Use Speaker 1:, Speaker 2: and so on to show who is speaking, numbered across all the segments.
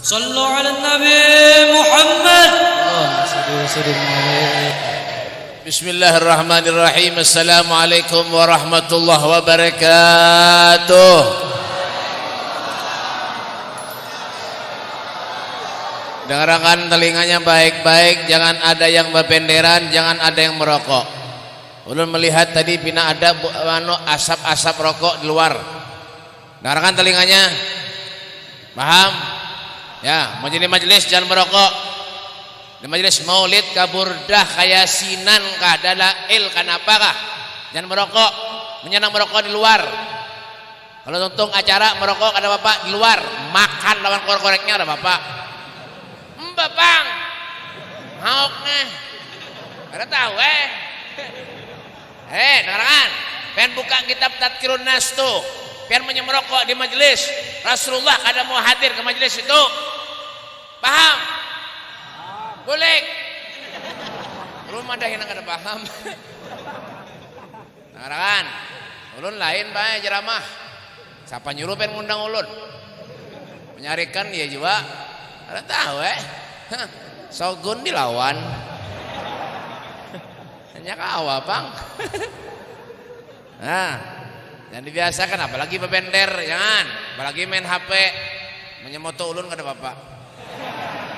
Speaker 1: صلوا على النبي محمد.
Speaker 2: Bismillahirrahmanirrahim. Assalamualaikum warahmatullahi wabarakatuh. Dengarkan telinganya baik-baik, jangan ada yang berpenderan, jangan ada yang merokok. Ulun melihat tadi pina ada asap-asap rokok di luar. Dengarkan telinganya. Paham? Ya, mau jadi majelis jangan merokok. Di majelis maulid kaburdah kayasinan kah dalail kanapakah? Jangan merokok, menyenang merokok di luar. Kalau untung acara merokok ada bapak di luar, makan lawan korek-koreknya ada bapak. Bang, hauk nih, ada tahu dengarkan, pengen buka kitab Tadkirun Nas tuh, pengen merokok di majelis Rasulullah kada mau hadir ke majelis itu, paham? Boleh, belum ada yang kada paham. Dengarkan, ulun lain bae ceramah, siapa nyuruh pengen ngundang ulun, menyarikan dia juga, ada tahu Sogun dilawan hanya kawa bang. Nah, yang dibiasakan apalagi bebender, jangan apalagi main HP menyemoto ulun kada bapak.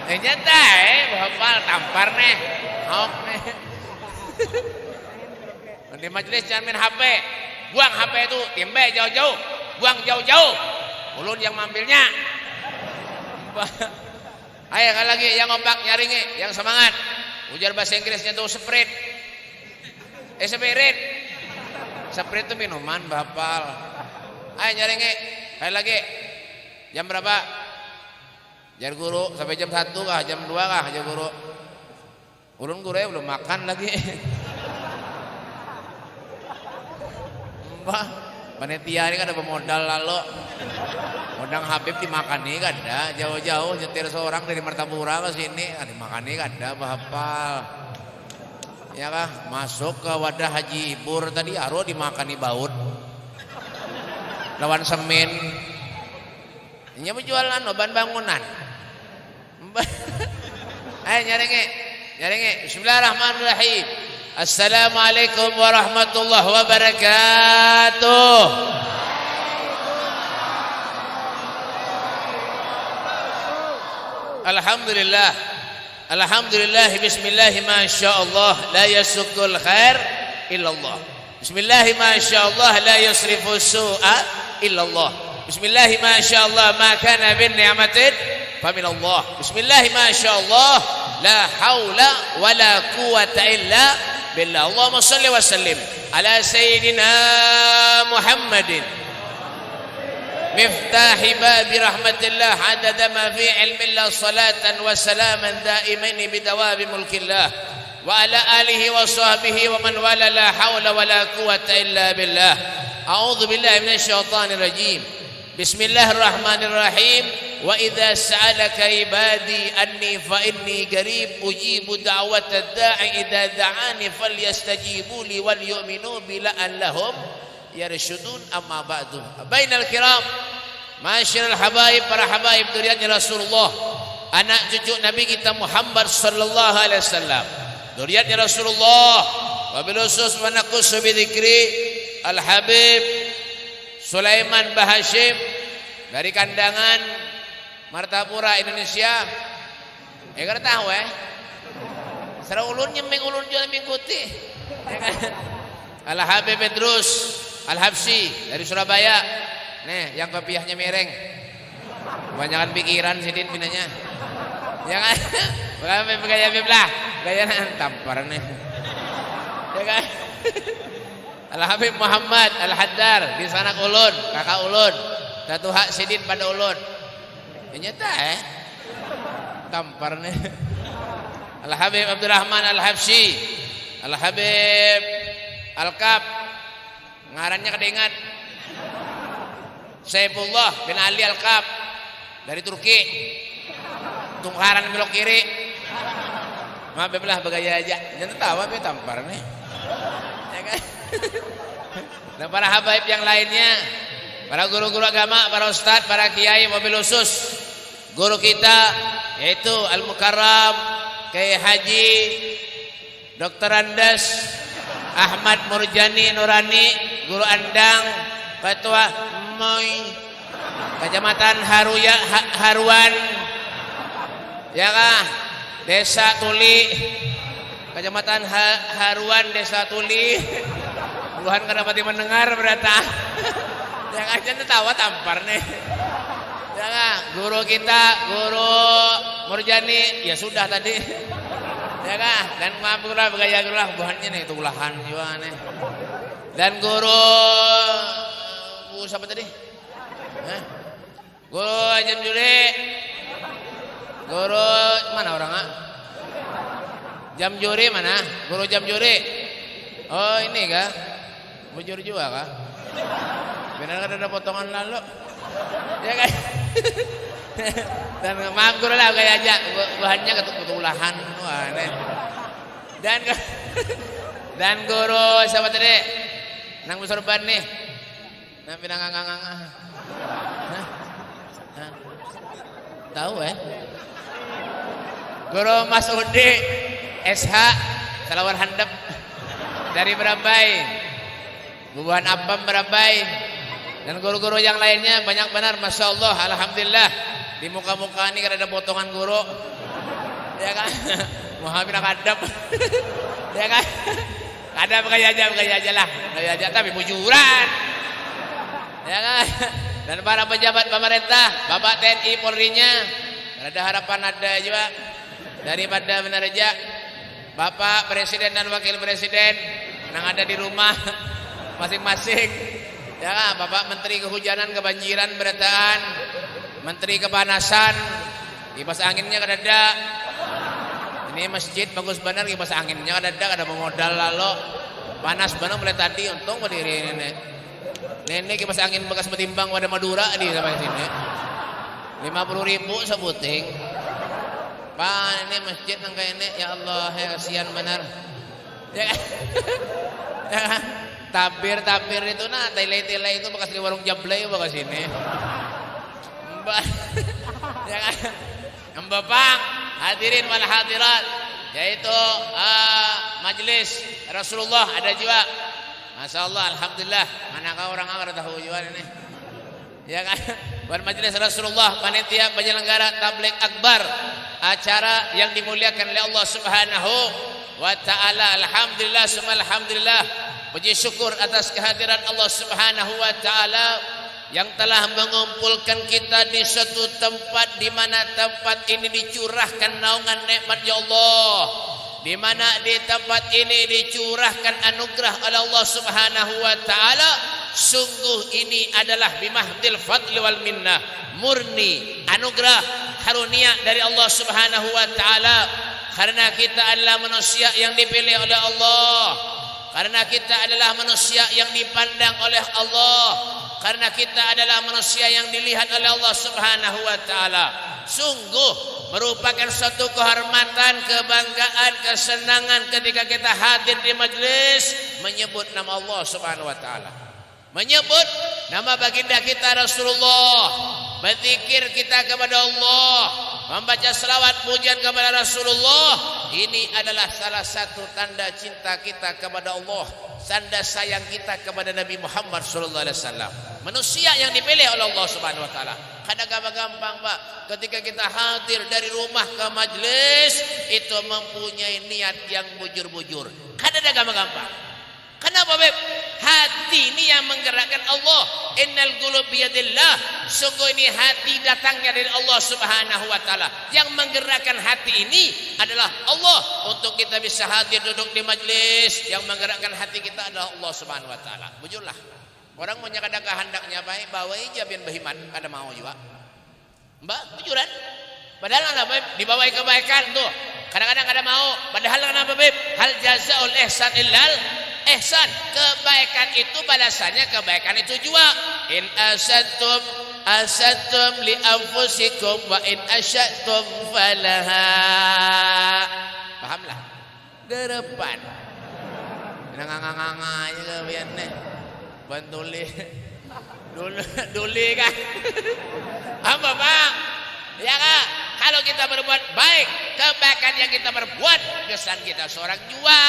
Speaker 2: Nyata bapak tampar nih hok nih. Di majelis jangan main HP, buang HP itu timbe jauh-jauh, buang jauh-jauh, ulun yang mengambilnya. Ayo kan lagi yang ombak nyaringi, yang semangat. Ujar bahasa Inggrisnya tuh spirit. Spirit. Spirit itu minuman bapal. Ayo nyaringi. Ayo lagi. Jam berapa? Jar guru sampai jam 1 kah, jam 2 kah jar guru. Ulun guru ya belum makan lagi. Mbah, panitia ini kan ada pemodal lalu. Modang Habib dimakan nih kada, jauh-jauh nyetir seorang dari Martapura ke sini, dimakan nih kada bahapal. Ya kah, masuk ke wadah Haji Ibur tadi aro dimakan nih baut. Lawan semen. Ini berjualan bahan bangunan. Ayo nyaringi. Bismillahirrahmanirrahim. Assalamualaikum warahmatullahi wabarakatuh. Alhamdulillah bismillah masyaallah la yasukul khair illallah. Bismillah masyaallah la yusrifu su'a illallah. Bismillah masyaallah ma kana bin ni'matin fa min Allah. Bismillah masyaallah la haula wala quwata illa billah. Allahumma shalli wa sallim ala sayyidina Muhammadin مفتاح باب رحمة الله عدد ما في علم الله صلاة وسلاما دائمين بدوام ملك الله وعلى آله وصحبه ومن والاه لا حول ولا قوة إلا بالله. أعوذ بالله من الشيطان الرجيم. بسم الله الرحمن الرحيم. وإذا سألك عبادي أني فإني قريب أجيب دعوة الداعي إذا دعاني فليستجيبوا لي وليؤمنوا بي لعلهم yarsyudun. Amma ba'du. Bainal kiram, masyarul habaib, para habaib duriannya Rasulullah, anak cucu Nabi kita Muhammad sallallahu alaihi wasallam, duriannya Rasulullah. Wabil khusus wa naqussu bi dzikri Al Habib Sulaiman Bahashim dari kandangan Martapura Indonesia. Kada tahu Sara ulun nyemeng ulun jual mengikuti. Al Habib Idrus Al-Habsyi dari Surabaya. Nih, yang kopiahnya miring. Kebanyakan pikiran sidin pinanya. Jangan. Bukan gaya biblah. Gaya tampar nih. Ya kan? Al-Habib Muhammad Al-Haddar di sana ulun, kakak ulun. Satu hak sidin pada ulun. Ini nyata tampar nih. Al-Habib Abdurrahman Al-Habsyi. Al-Habib Al-Kab ngarannya kada ingat. Saifullah bin Ali Al-Kab dari Turki. Tungkaran belok kiri. Maaf belah begaya aja. Jangan tahu apa tampar nih. Ya kan? Dan para habaib yang lainnya, para guru-guru agama, para ustadz, para kiai, mobil khusus guru kita yaitu Al-Mukarram Kiai Haji Dr. Andes Ahmad Murjani Nurani, guru Andang, Ketua Moy Kecamatan Haruan, ya kah? Desa Tuli, Kecamatan Haruan, Desa Tuli. Tuhan kan dapat mendengar berata. Yang aja tawa tampar nih. Ya kah? Guru kita, guru Murjani, ya sudah tadi. Ya kah? Dan maaflah bergaya gerak buhannya nih tulahan juga nih. Dan guru siapa tadi? Guru Jam Juri. Guru mana orang Jam Juri mana? Guru Jam Juri. Oh ini kah? Bujur juga kah? Benar kan ada potongan lalu. Ya kan? Dan maaf guru lah kayak aja bahannya ketulahan. Wah, nih. Dan guru siapa tadi? Nang Sorban nih. Nang pinang ngang. Tahu Guru Mas Udi SH Salawar Handap dari Berabai, Bubuhan Abam Berabai, dan guru-guru yang lainnya banyak benar, masya Allah, alhamdulillah. Di muka-muka ini kan ada potongan guru, ya kan? Muhammad kadap, ya kan? Kadap kayak aja lah, kayak aja tapi bujuran, ya kan? Dan para pejabat pemerintah, Bapak TNI Polri-nya, ada harapan ada juga daripada Benerja, Bapak Presiden dan Wakil Presiden yang ada di rumah masing-masing, ya kan? Bapak Menteri Kehujanan, Kebanjiran, Berataan, Menteri Kepanasan, kipas anginnya kadada. Ini masjid bagus benar, kipas anginnya kadada, ada pemodal lalu panas benar mulai tadi, untung berdiri ini. Nenek kipas angin bekas betimbang pada Madura di sampai sini. 50.000 sebuting. Pak, ini masjid nang kayak ini, ya Allah, ya kasihan benar. Ya kan? Ya kan? Tapir itu nah, tele-tele itu bekas di warung Jablay bekas ini. Mbak. Ya kan? Mbak, hadirin wal hadirat, yaitu majelis Rasulullah ada juga. Masya Allah, alhamdulillah. Manakah orang Arab tahu juga ini? Ya kan? Buat majelis Rasulullah, panitia penyelenggara tabligh akbar, acara yang dimuliakan oleh Allah Subhanahu wa taala. Alhamdulillah, summa alhamdulillah. Puji syukur atas kehadiran Allah Subhanahu wa taala yang telah mengumpulkan kita di suatu tempat di mana tempat ini dicurahkan naungan nikmat ya Allah. Di mana di tempat ini dicurahkan anugerah oleh Allah Subhanahu wa taala. Sungguh ini adalah bimahdil fadli wal minnah, murni anugerah karunia dari Allah Subhanahu wa taala, karena kita adalah manusia yang dipilih oleh Allah, karena kita adalah manusia yang dipandang oleh Allah, karena kita adalah manusia yang dilihat oleh Allah Subhanahu wa taala. Sungguh merupakan suatu kehormatan, kebanggaan, kesenangan ketika kita hadir di majelis menyebut nama Allah Subhanahu wa taala, menyebut nama baginda kita Rasulullah, berzikir kita kepada Allah, membaca selawat pujian kepada Rasulullah. Ini adalah salah satu tanda cinta kita kepada Allah, tanda sayang kita kepada Nabi Muhammad sallallahu alaihi wasallam. Manusia yang dipilih oleh Allah Subhanahu wa taala. Kadang gampang Pak, ketika kita hadir dari rumah ke majelis itu mempunyai niat yang bujur-bujur. Kadang gampang. Kenapa Beb? Hati ini yang menggerakkan Allah. Innal qulub biyadillah. Sungguh ini hati datangnya dari Allah Subhanahu wa taala. Yang menggerakkan hati ini adalah Allah untuk kita bisa hadir duduk di majelis. Yang menggerakkan hati kita adalah Allah Subhanahu wa taala. Bujurlah. Orang punya kadang kehendaknya baik, bawa aja biar behiman, kada mau juga. Mbak, bujuran. Padahal ada Beb, dibawa kebaikan tuh. Kadang-kadang kada mau. Padahal kenapa Beb? Hal jazaul ihsan illal ihsan. Kebaikan itu balasannya kebaikan itu juga. In asadtum li anfusikum wa in asyadtum falaha. Pahamlah? Depan. Nganga-nganga aja kebian nih. Bantuli. Duli kan. Apa Bang? Ya kan? Kalau kita berbuat baik, kebaikan yang kita berbuat, kesan kita seorang jua.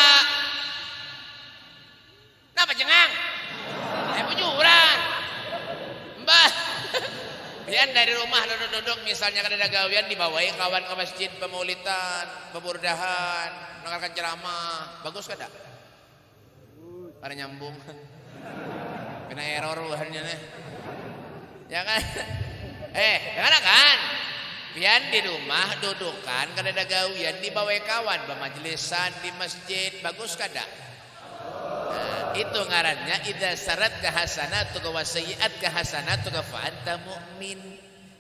Speaker 2: Kenapa cengang? Bujuran. Mbah. Pian dari rumah duduk-duduk misalnya kada gawian dibawai kawan ke masjid pemaulidan, peburdahan, mendengarkan ceramah. Bagus kada? Pada nyambung. Kena error bahannya nih. Ya kan? Jangan kan? Pian di rumah dudukan kada ada gawian dibawai kawan pemajlisan di masjid. Bagus kada? Itu ngarannya idza sarat hasanatuka wa sayyi'atuka hasanatuka fa anta mu'min.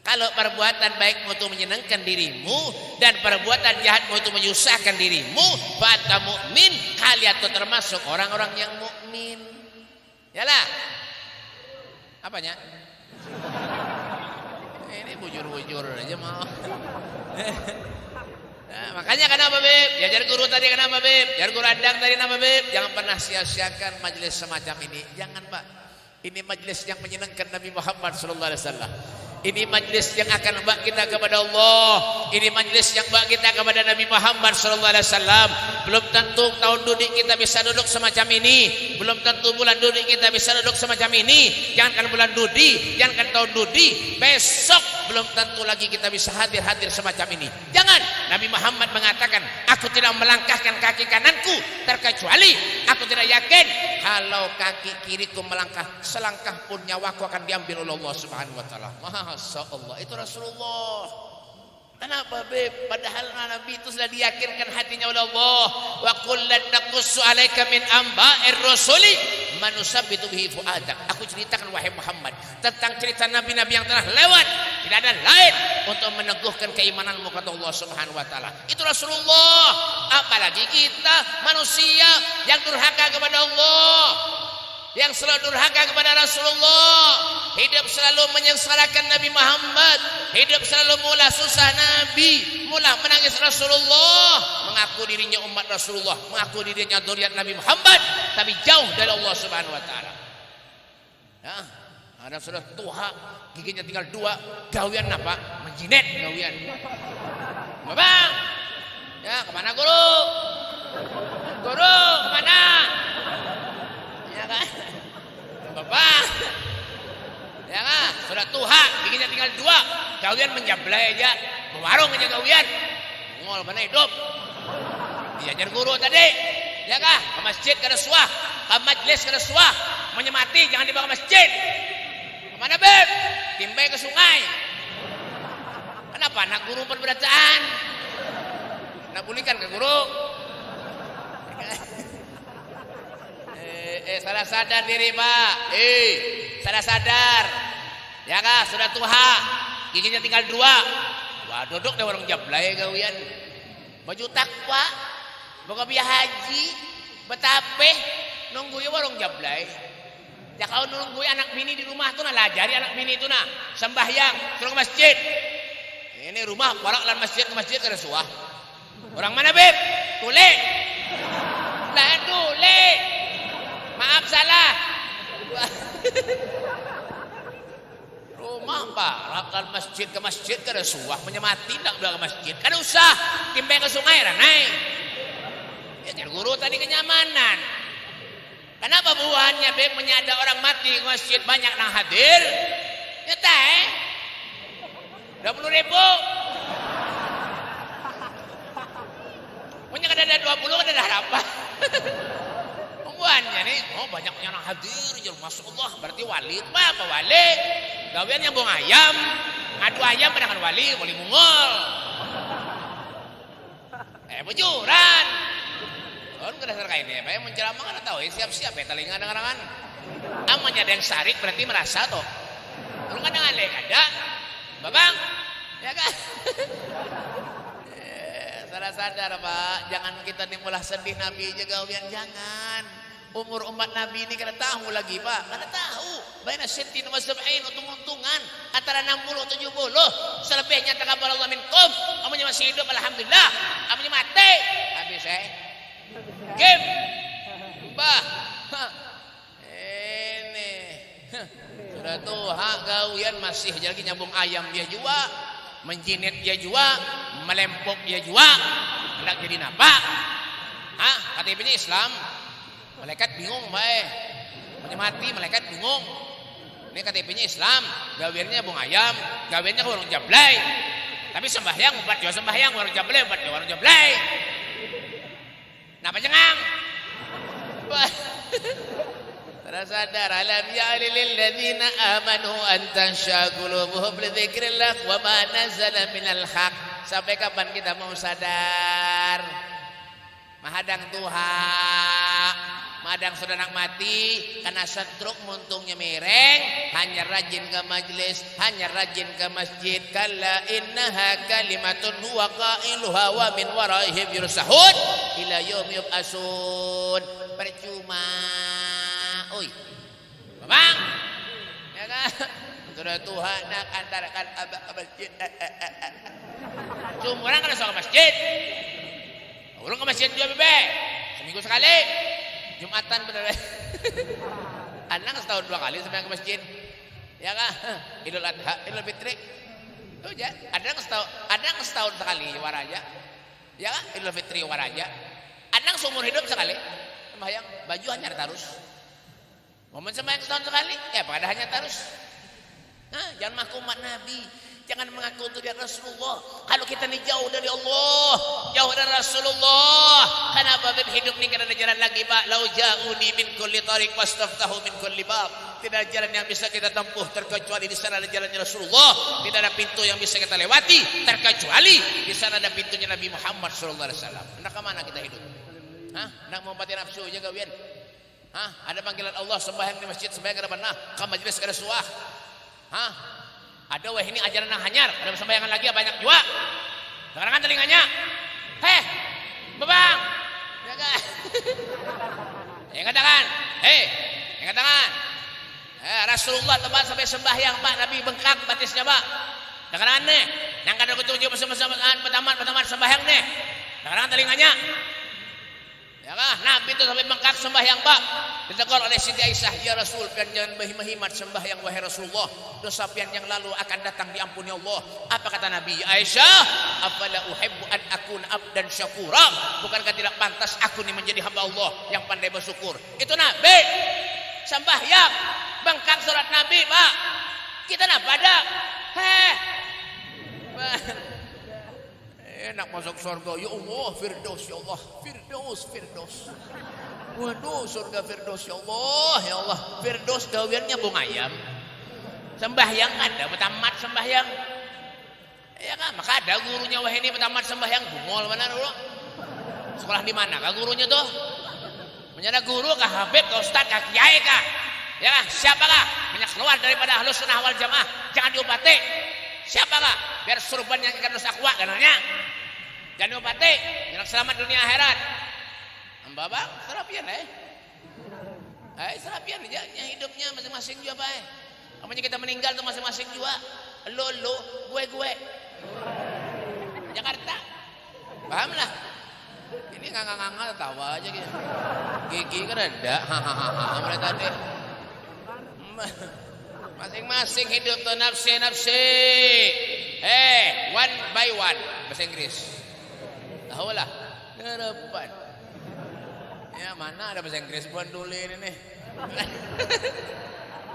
Speaker 2: Kalau perbuatan baikmu itu menyenangkan dirimu dan perbuatan jahatmu itu menyusahkan dirimu, fa anta mu'min, kalian itu termasuk orang-orang yang mukmin. Yalah. Apanya? Ini bujur-bujur aja mau. Nah, makanya kenapa Beb? Ya jar guru tadi kenapa Beb? Jar guru andang tadi kenapa Beb? Jangan pernah sia-siakan majelis semacam ini. Jangan Pak. Ini majelis yang menyenangkan Nabi Muhammad SAW. Ini majelis yang akan membawa kita kepada Allah. Ini majelis yang membawa kita kepada Nabi Muhammad SAW. Belum tentu tahun dudik kita bisa duduk semacam ini. Belum tentu bulan dudik kita bisa duduk semacam ini. Jangankan bulan dudi, jangankan tahun dudi. Besok belum tentu lagi kita bisa hadir semacam ini. Jangan. Nabi Muhammad mengatakan, aku tidak melangkahkan kaki kananku terkecuali aku tidak yakin kalau kaki kiriku melangkah selangkah pun nyawaku akan diambil oleh Allah Subhanahu wa taala. Masya Allah, itu Rasulullah. Kenapa Beb? Padahal Nabi itu sudah diyakinkan hatinya oleh Allah. Wa kullan naqussu alaika min amba'ir rusuli man nusabbitu bihi fuadak. Aku ceritakan wahai Muhammad tentang cerita nabi-nabi yang telah lewat. Tidak ada lain untuk meneguhkan keimananmu kata Allah Subhanahu wa taala. Itu Rasulullah. Apalagi kita manusia yang durhaka kepada Allah, yang selalu durhaka kepada Rasulullah, hidup selalu menyengsarakan Nabi Muhammad, hidup selalu mula susah Nabi, mula menangis Rasulullah, mengaku dirinya umat Rasulullah, mengaku dirinya dzurriyyat Nabi Muhammad, tapi jauh dari Allah Subhanahu wa taala. Ya, ada sudah tua, giginya tinggal 2, gawian apa? Menjinet gawian. Bang, ya kemana guru? Guru kemana? Ya kan? Bapak. Ya kan? Sudah tua, giginya tinggal 2, gawian menjablay aja, mewarung aja gawian. Ngol mana hidup? Diajar guru tadi. Ya kan? Ke masjid kada suah, ke majlis kada suah, menyemati jangan dibawa ke masjid. Kemana Beb? Timbay ke sungai. Kenapa? Anak guru perbedaan. Nak pulihkan ke guru. Salah sadar diri Pak. Salah sadar. Ya kah? Sudah tua, giginya tinggal 2. Wah duduk deh warung jablay gawian. Baju takwa, boga biaya haji, betapeh nunggu ya warung jablay. Ya kalau nunggu anak bini di rumah tuh nah lajari anak bini itu nah sembahyang suruh ke masjid. Ini rumah warak lan masjid ke masjid kada suah. Orang mana Beb? Tule. Lah tule. Maaf salah. Rumah Pak, rakan masjid ke masjid kada suah, menyemati tak udah ke masjid. Kada usah timbang ke sungai ranai. Ya guru tadi kenyamanan. Kenapa buahannya Beb menyada orang mati ke masjid banyak yang hadir? Ya teh. 20.000. Punya kada ada 20 kada ada harapan. Buahannya nih, oh banyak yang hadir, masya Allah, berarti wali. Apa wali? Gawian yang buang ayam, ngadu ayam pada kan wali mungol. Bujuran. Kan kada serkai ini, Pak menceramah kan tahu, siap-siap ya telinga dengaran. Amanya ada yang sarik berarti merasa toh. Lu kan dengan lek ada, babang, ya kan? Salah sadar Pak, jangan kita nimulah sedih Nabi jaga gawian jangan. Umur umat Nabi ini kada tahu lagi Pak, kada tahu. Baina 60 wa 70 untung-untungan antara 60 70. Selebihnya taqabbalallahu minkum. Amanya masih hidup alhamdulillah. Amanya mati habis game. Mbah. Ini. Sudah tua gawian masih lagi nyambung ayam dia juga. menjinit ya jua, melempok ya jua, hendak jadi napa? KTP-nya Islam. Malaikat bingung bae. Menyemati malaikat bingung. Ini KTP-nya Islam, gawirnya bung ayam, gawirnya ke warung jablay. Tapi sembahyang ubat jual sembahyang, warung jablay ubat jual warung jablay. Napa cengang? Tidak sadar alam ya'lil ladzina amanu an tansha qulubuhum li dzikrillah wa ma nazala minal haq. Sampai kapan kita mau sadar? Mahadang Tuhan, mahadang saudara mati karena setruk muntungnya mereng, hanya rajin ke majlis, hanya rajin ke masjid. Kalla innaha kalimatun huwa qailuha wa min waraihim yursahun ila yaumi yub'atsun. Percuma. Oi. Bang. Ya kan? Saudara Tuhan nak antarkan abah ke masjid. Semua orang kan soal masjid. Orang ke masjid juga bebe. Seminggu sekali. Jumatan bener. Anak setahun 2 kali sampai ke masjid. Ya kan? Idul Adha, Idul Fitri. Itu aja. Ada setahun sekali waraja. Ya kan? Idul Fitri waraja. Anak seumur hidup sekali. Sembahyang baju hanya tarus. Momen sembahyang setahun sekali. Ya pada hanya tarus. Nah, jangan mengaku umat Nabi. Jangan mengaku untuk dia Rasulullah. Kalau kita ini jauh dari Allah, jauh dari Rasulullah. Kenapa hidup ini karena jalan lagi, Pak? Lau ja'uni min kulli tariq wastaftahu min kulli bab. Tidak ada jalan yang bisa kita tempuh terkecuali di sana ada jalannya Rasulullah. Tidak ada pintu yang bisa kita lewati terkecuali di sana ada pintunya Nabi Muhammad sallallahu alaihi wasallam. Hendak ke mana kita hidup? Hendak mempati nafsu aja kawian. Ada panggilan Allah sembahyang di masjid, sembahyang ke depan. Ke majlis ke suah. Ada wah ini ajaran yang hanyar, ada sembayangan lagi banyak juga. Dengarkan telinganya. Heh, bebang. Ya kan? Yang katakan, yang katakan. Rasulullah tempat sampai sembahyang Pak, Nabi bengkak batisnya Pak. Dengarkan nih, yang kada kutuju pertama sembahyang nih. Dengarkan telinganya. Ya kan? Nabi itu sampai bengkak sembahyang Pak. Ditegur oleh Siti Aisyah, ya Rasul, pian jangan berhimat sembahyang wahai Rasulullah. Dosa pian yang lalu akan datang diampuni Allah. Apa kata Nabi? Aisyah, afala uhibbu an akuna abdan syakura. Bukankah tidak pantas aku ini menjadi hamba Allah yang pandai bersyukur? Itu Nabi sembahyang bengkak surat Nabi Pak. Kita nak pada enak masuk surga ya Allah, firdaus ya Allah, firdaus. Waduh, surga firdaus ya Allah, firdaus gawiannya bung ayam. Sembahyang ada tamat sembahyang. Ya kan, maka ada gurunya wah ini tamat sembahyang bungol mana dulu? Sekolah di mana kah gurunya tuh? Menjadi guru kah Habib kah Ustaz kah Kiai kah? Ya kan, siapa kah? Banyak keluar daripada Ahlus Sunnah wal Jamaah, jangan diobati. Siapa kah? Biar surban yang ikan dosa kuat kananya. Jangan diobati, jangan selamat dunia akhirat. Bang, serapian serapian aja hidupnya masing-masing juga Pak. Namanya kita meninggal tuh masing-masing juga. Lo, gue. Jakarta. Paham lah. Ini nganga tawa aja gitu. Gigi kan ada. Mereka tadi. Masing-masing hidup tuh nafsi. One by one bahasa Inggris. Tahu lah. Harapan. Ya mana ada bahasa Inggris buat dulu ini nih.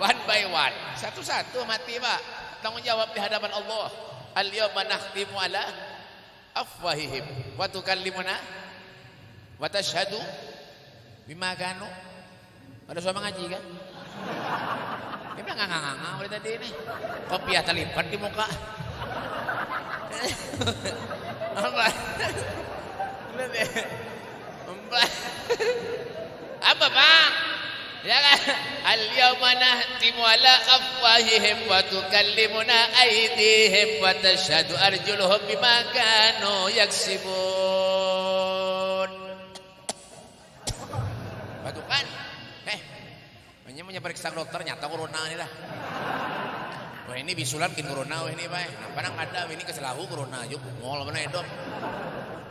Speaker 2: One by one, satu-satu mati Pak. Tanggung jawab di hadapan Allah. Al-yawma nakhtimu ala afwahihim wa tukallimuna wa tashhadu bima kanu. Ada suami ngaji kan? Dia bilang nganga oleh tadi ini. Kopiah terlipat di muka. Apa Bang? Ya kan? Al-yawma nahtimu ala afwahihim wa tukallimuna aydihim wa tashhadu arjuluhum bima kanu yaksibun. Batukan. Hanya periksa dokter nyata corona ini lah. Wah ini bisulan kin corona ini Pak. Nah, padang ada ini keselahu corona aja bungol mana itu.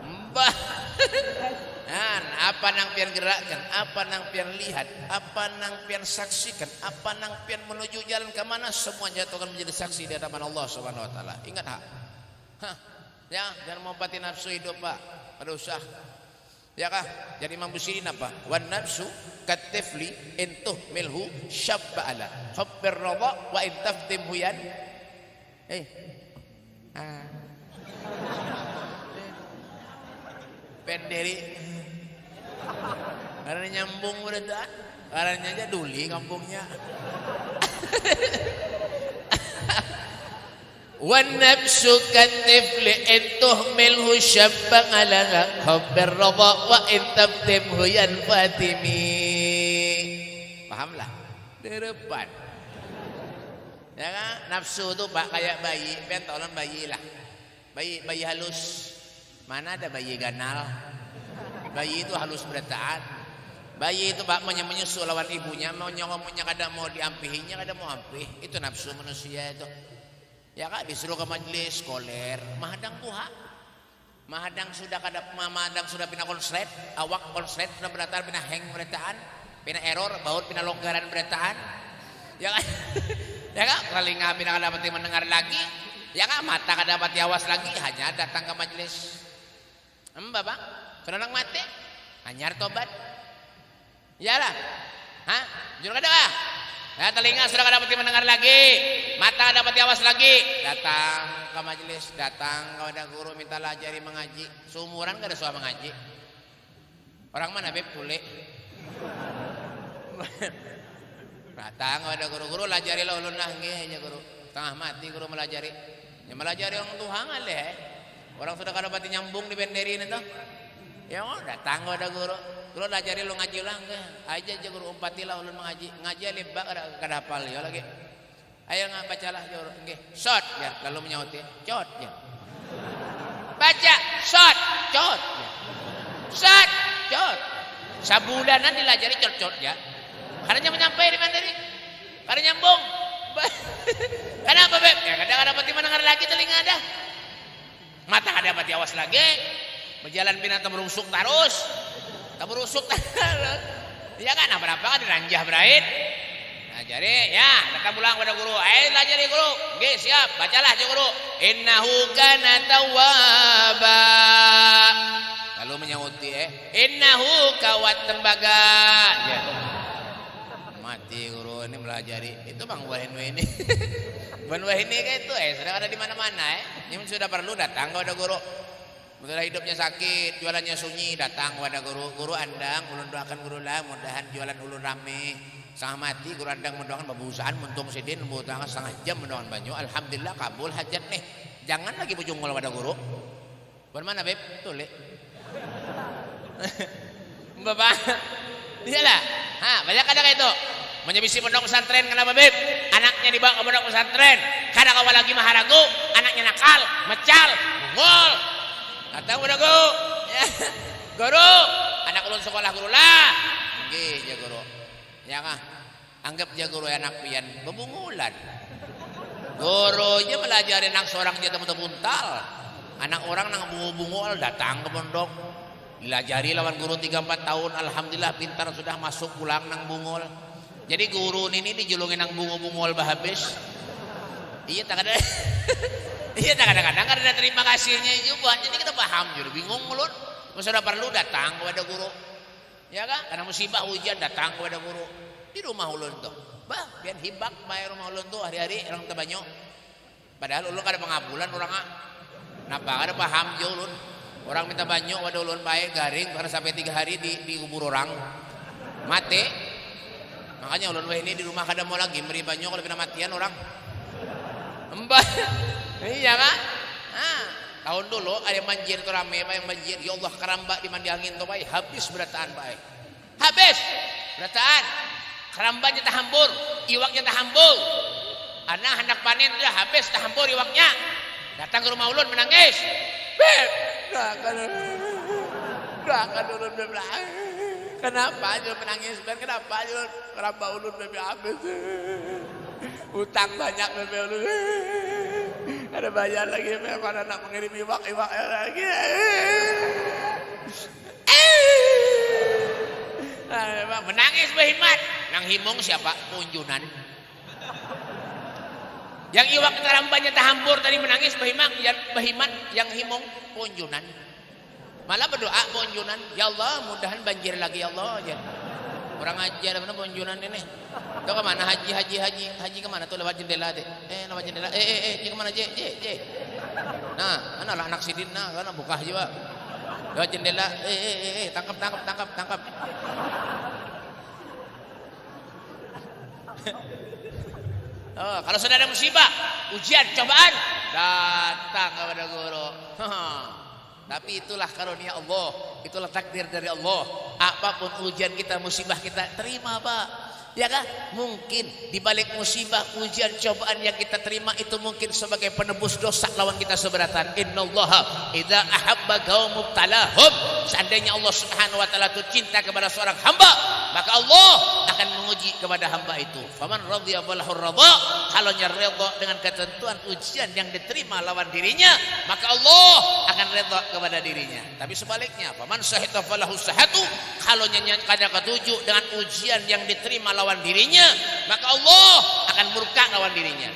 Speaker 2: Mbah. Apa nang pian gerakkan, apa nang pian lihat, apa nang pian saksikan, apa nang pian menuju jalan ke mana, semua jatuhkan menjadi saksi di hadapan Allah Subhanahu wa taala. Ingat Hah, ya, jangan mengobati nafsu hidup Pak. Ada usah. Ya kah? Jadi Imam Busiri apa? Wan nafsu katifli intuh milhu syabba ala hubbir radha wa in taftim huyan. Penderi. Karena nyambung udah, karena aja duli kampungnya. Wan nafsu katifli intuh milhu syabba ala hubbir radha wa in taftim huyan fatimi. Pahamlah? Di depan. Ya kan? Nafsu itu Pak kayak bayi, pentolan bayi lah. Bayi halus. Mana ada bayi ganal? Bayi itu halus berataan. Bayi itu Pak menyusu lawan ibunya, mau ngomongnya kadang mau diampihinya, kadang mau ampih. Itu nafsu manusia itu. Ya Kak, disuruh ke majelis koler, mahadang tuha. Mahadang sudah pindah konslet, awak konslet sudah berataan pindah hang berataan, pindah error, baut pindah longgaran berataan. Ya Kak. Ya Kak, telinga pindah dapat mendengar lagi. Ya Kak, mata kada dapat awas lagi, hanya datang ke majelis. Bapak, sudah nang mati, hanyar tobat. Iyalah. Hah? Jujur kada ah? Ya, telinga sudah kada dapat mendengar lagi, mata kada dapat awas lagi. Datang ke majelis, datang kepada guru minta lajari mengaji. Seumuran kada suah mengaji. Orang mana Beb? Tule. Datang kepada guru lajari lah ulun lah nggih ya guru. Tengah mati guru melajari. Ya melajari orang Tuhan leh. Orang sudah kada dapat nyambung di benderin itu. Ya datang kepada guru lajari lu ngaji lah enggak. Aja guru umpatilah ulun mengaji. Ngaji lebak kada hafal ya lagi. Ayo bacalah guru nggih. Shot ya lalu menyautin. Cot ya. Baca shot, cot ya. Shot, cot. Sabulanan dilajari cot ya. Karena menyampai di Mandarin. Karena nyambung. Kenapa Beb? Ya kadang dapat mendengar lagi telinga ada. Mata kada dapat awas lagi. Berjalan binatang merusuk terus. Tak merusuk terus. Iya kan? Berapa kan diranjah berain. Nah jadi ya datang pulang pada guru. Ayo lajari guru. Oke siap. Bacalah je guru. Innahu kana tawwaba. Lalu menyauti innahu kawat tembaga. Ya. Mati guru ini melajari. Itu Bang Wahinu ini. Bang Wahinu kayak itu sudah ada di mana-mana Ini sudah perlu datang kepada guru. Betul hidupnya sakit, jualannya sunyi, datang kepada guru. Guru andang, ulun doakan guru lah, mudahan jualan ulun rame. Sang mati guru andang mendoakan babusaan, muntung sidin, membutuhkan setengah jam mendoakan banyu. Alhamdulillah kabul hajat nih. Jangan lagi bujung pada guru. Bagaimana Beb? Tulik. Bapak, iyalah. Banyak kadang itu. Menyebisi pondok pesantren kenapa Beb? Anaknya dibawa ke pondok pesantren. Kadang awal lagi maharagu, anaknya nakal, mecal, bungol. Datang pada guru. Ya. Guru, anak ulun sekolah guru lah. Nggih, ya guru. Ya kah? Anggap ya guru anak pian bebungulan. Guru aja melajari anak seorang dia temu buntal. Anak orang nang bungu-bungul datang ke pondok. Dilajari lawan guru 3-4 tahun, alhamdulillah pintar sudah masuk pulang nang bungul. Jadi guru ini dijulungin nang bungu-bungul habis. Iya tak ada. Iya kadang-kadang ada terima kasihnya juga. Jadi kita paham jadi bingung mulut. Sudah perlu datang kepada guru. Ya kan? Karena musibah hujan datang kepada guru. Di rumah ulun tuh. Bah, biar hibak bayar rumah ulun tuh hari-hari orang tebanyo. Padahal ulun kada pengabulan orang napa kada paham je ulun. Orang minta banyu pada ulun baik garing karena sampai 3 hari di kubur orang. Mati. Makanya ulun ini di rumah kada mau lagi beri banyu kalau pindah matian orang. Mbah. Iya kan? Tahun dulu ada banjir itu rame yang banjir. Ya Allah keramba di mandi angin tuh baik habis berataan baik. Habis berataan. Kerambanya tak hambur, iwaknya tak hambur. Anak hendak panen sudah habis tak hambur iwaknya. Datang ke rumah ulun menangis. Beb, doakan ulun beb. Kenapa ulun menangis? Ben kenapa ulun keramba ulun beb habis. Utang banyak beb ulun. Ada bayar lagi mana nak mengirim iwak lagi. Menangis berhimat. Nang himung siapa? Kunjunan. Yang iwak karambanya tahambur tadi menangis bahiman yang himung ponjunan. Malah berdoa ponjunan, ya Allah mudahan banjir lagi ya Allah aja. Kurang ajar mana ponjunan ini. Tuh kemana haji kemana tuh lewat jendela deh. Lewat jendela. Kemana je. Nah, mana lah anak sidin nah, kana buka juga. Lewat jendela. Tangkap. Oh, kalau sudah ada musibah, ujian, cobaan, datang kepada guru. Tapi itulah karunia Allah, itulah takdir dari Allah. Apapun ujian kita, musibah kita, terima Pak. Ya kan? Mungkin di balik musibah, ujian, cobaan yang kita terima itu mungkin sebagai penebus dosa lawan kita seberatan. Innallaha idza ahabba qauman mubtalahum. Seandainya Allah Subhanahu wa taala itu cinta kepada seorang hamba, maka Allah akan menguji kepada hamba itu. Faman radhiya falahu radha. Kalau redha dengan ketentuan ujian yang diterima lawan dirinya, maka Allah akan redha kepada dirinya. Tapi sebaliknya, faman sahita falahu sahatu. Kalau kada ketujuh dengan ujian yang diterima lawan dirinya, maka Allah akan murka lawan dirinya.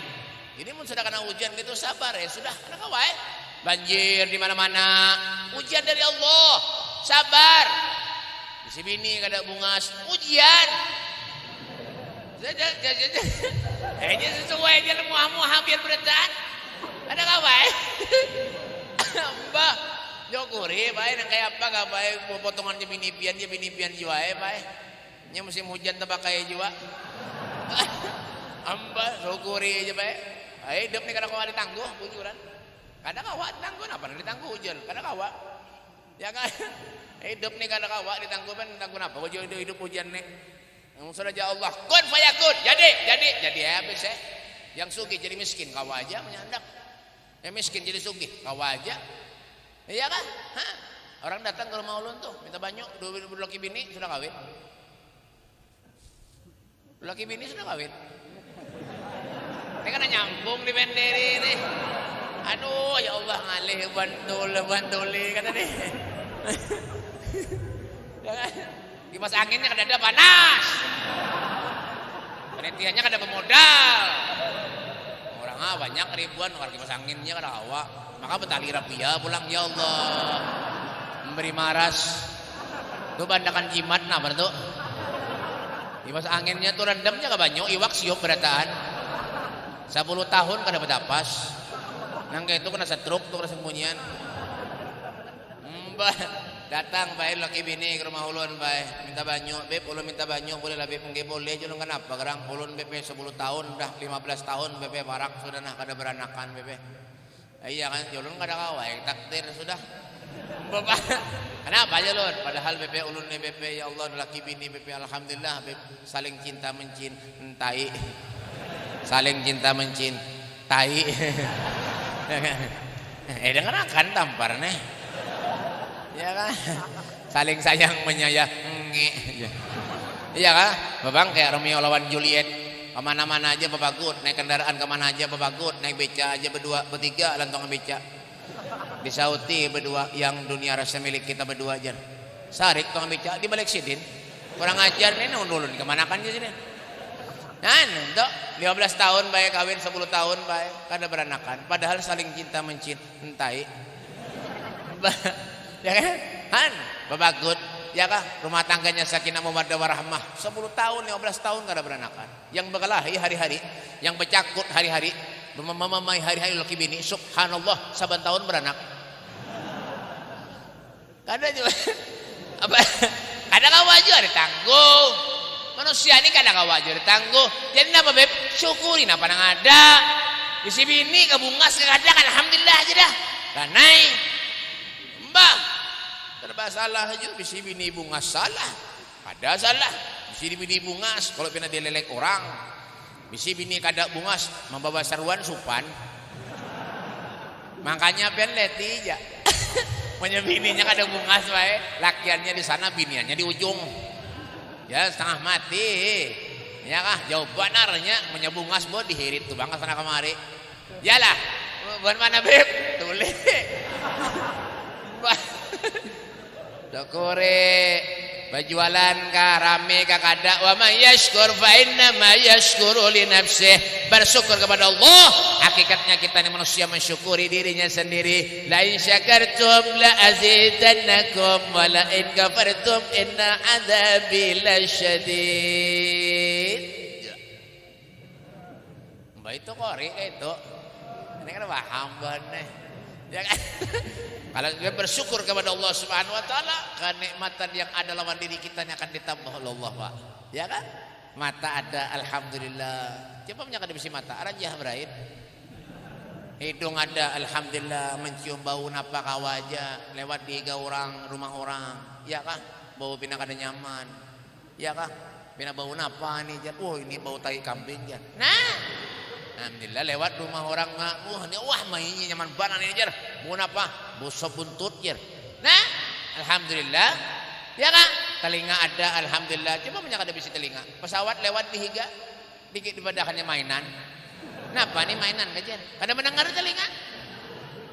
Speaker 2: Jadi mun sudah kena ujian gitu sabar ya sudah, kada kawae. Banjir di mana-mana, ujian dari Allah. Sabar. Di sini kada bungas, ujian. Ini sesuai dia muah-muah biar beretan. Ada kawae. Mbak, jokuri bae nang kaya apa ka bae potongan binipian jiwa bae. Nya musim hujan tebak kaya jiwa. Amba syukuri aja bae. Hidup nih kada kawa ditangguh bujuran. Kada kawa ditangguh apa ditangguh hujan. Kada kawa. Ya kan? Hidup nih kada kawa ditangguh ben tangguh apa? Hidup hujan nih. Sudah aja Allah kun fayakun. Jadi habis Yang sugih jadi miskin kawa aja menyandak. Yang miskin jadi sugih kawa aja. Iya kan? Hah? Orang datang ke rumah ulun tuh minta banyak, dua laki bini sudah kawin. Laki bini sudah kawin. Ini kan nyambung di benderi ini. Aduh ya Allah ngalih bantul kata deh. Kipas anginnya kada ada panas. Penelitiannya kada bermodal. Orang banyak ribuan orang kipas anginnya kada kawa. Maka betali rapia pulang ya Allah. Memberi maras. Tuh bandakan jimat nah berarti. Kipas anginnya tuh rendamnya ke banyak iwak siup berataan 10 tahun kada berdapas nang itu kena setruk tuh kena sembunyian mbak datang bae laki bini ke rumah ulun bae minta banyak beb ulun minta banyak boleh lah beb nggak boleh julung kenapa gerang ulun beb 10 tahun udah 15 tahun beb barak sudah nah kada beranakan beb iya kan julung kada kawai takdir sudah bapak kenapa aja lun padahal BP ulun nih BP ya Allah laki bini BP alhamdulillah BP saling cinta mencintai saling cinta mencintai dengar kan tampar nih ya kan saling sayang menyayangi iya kan babang kayak Romeo lawan Juliet kemana-mana aja babagut naik kendaraan kemana aja babagut naik beca aja berdua bertiga lantongan beca disauti berdua yang dunia rasa milik kita berdua aja sarik tukang beca di balik sidin kurang ajar nih nundulun kemana kan di sini nah untuk 15 tahun baik kawin 10 tahun baik kada beranakan padahal saling cinta mencintai ya kan babagut ya kah rumah tangganya sakinah mawaddah warahmah 10 tahun 15 tahun kada beranakan yang berkelahi hari-hari yang bercakut hari-hari memamai hari-hari laki bini subhanallah saban tahun beranak kada juga apa kada kawajo ditangguh manusia ini kada kawajo ditangguh jadi napa beb syukuri napa nang ada isi bini kabungas kada kan alhamdulillah aja dah kanai mbah serba salah aja bisi bini bungas salah ada salah bisi bini bungas kalau pernah dilelek orang bisi bini kada bungas membawa seruan supan makanya pian leti aja punya bininya kada bungas wae lakiannya di sana biniannya di ujung ya setengah mati ya kah jawaban arnya punya bungas bo dihirit tuh bangka sana kemari yalah bukan mana beb tulis dokore Berjualan kah rame kah kada, wa may yashkur fa inna ma yashkuru li nafsih. Bersyukur kepada Allah, hakikatnya kita ini manusia mensyukuri dirinya sendiri. La in syakartum la azidannakum wa la in kafartum inna adzabi lasyadid. Mbak itu kori itu. Ini kan paham bener. Ya kan? Kalau dia bersyukur kepada Allah Subhanahu wa taala, kenikmatan yang ada dalam diri kita akan ditambah oleh Allah, Pak. Ya kan? Mata ada, alhamdulillah. Coba menyangka di besi mata, arajah berain. Hidung ada, alhamdulillah, mencium bau napa kawaja, lewat di orang, rumah orang. Ya kan? Bau pinang kada nyaman. Ya kan? Pinang bau napa nih, oh ini bau tai kambing ya. Nah, alhamdulillah lewat rumah orang mah, ini wah mainnya nyaman banget ini jar. Mau apa? Bosok buntut jar. Nah, alhamdulillah. Ya kan? Telinga ada, alhamdulillah. Coba banyak ada bisi telinga. Pesawat lewat di higa, dikit dibadakannya mainan. Kenapa nih mainan kajian? Kada mendengar telinga.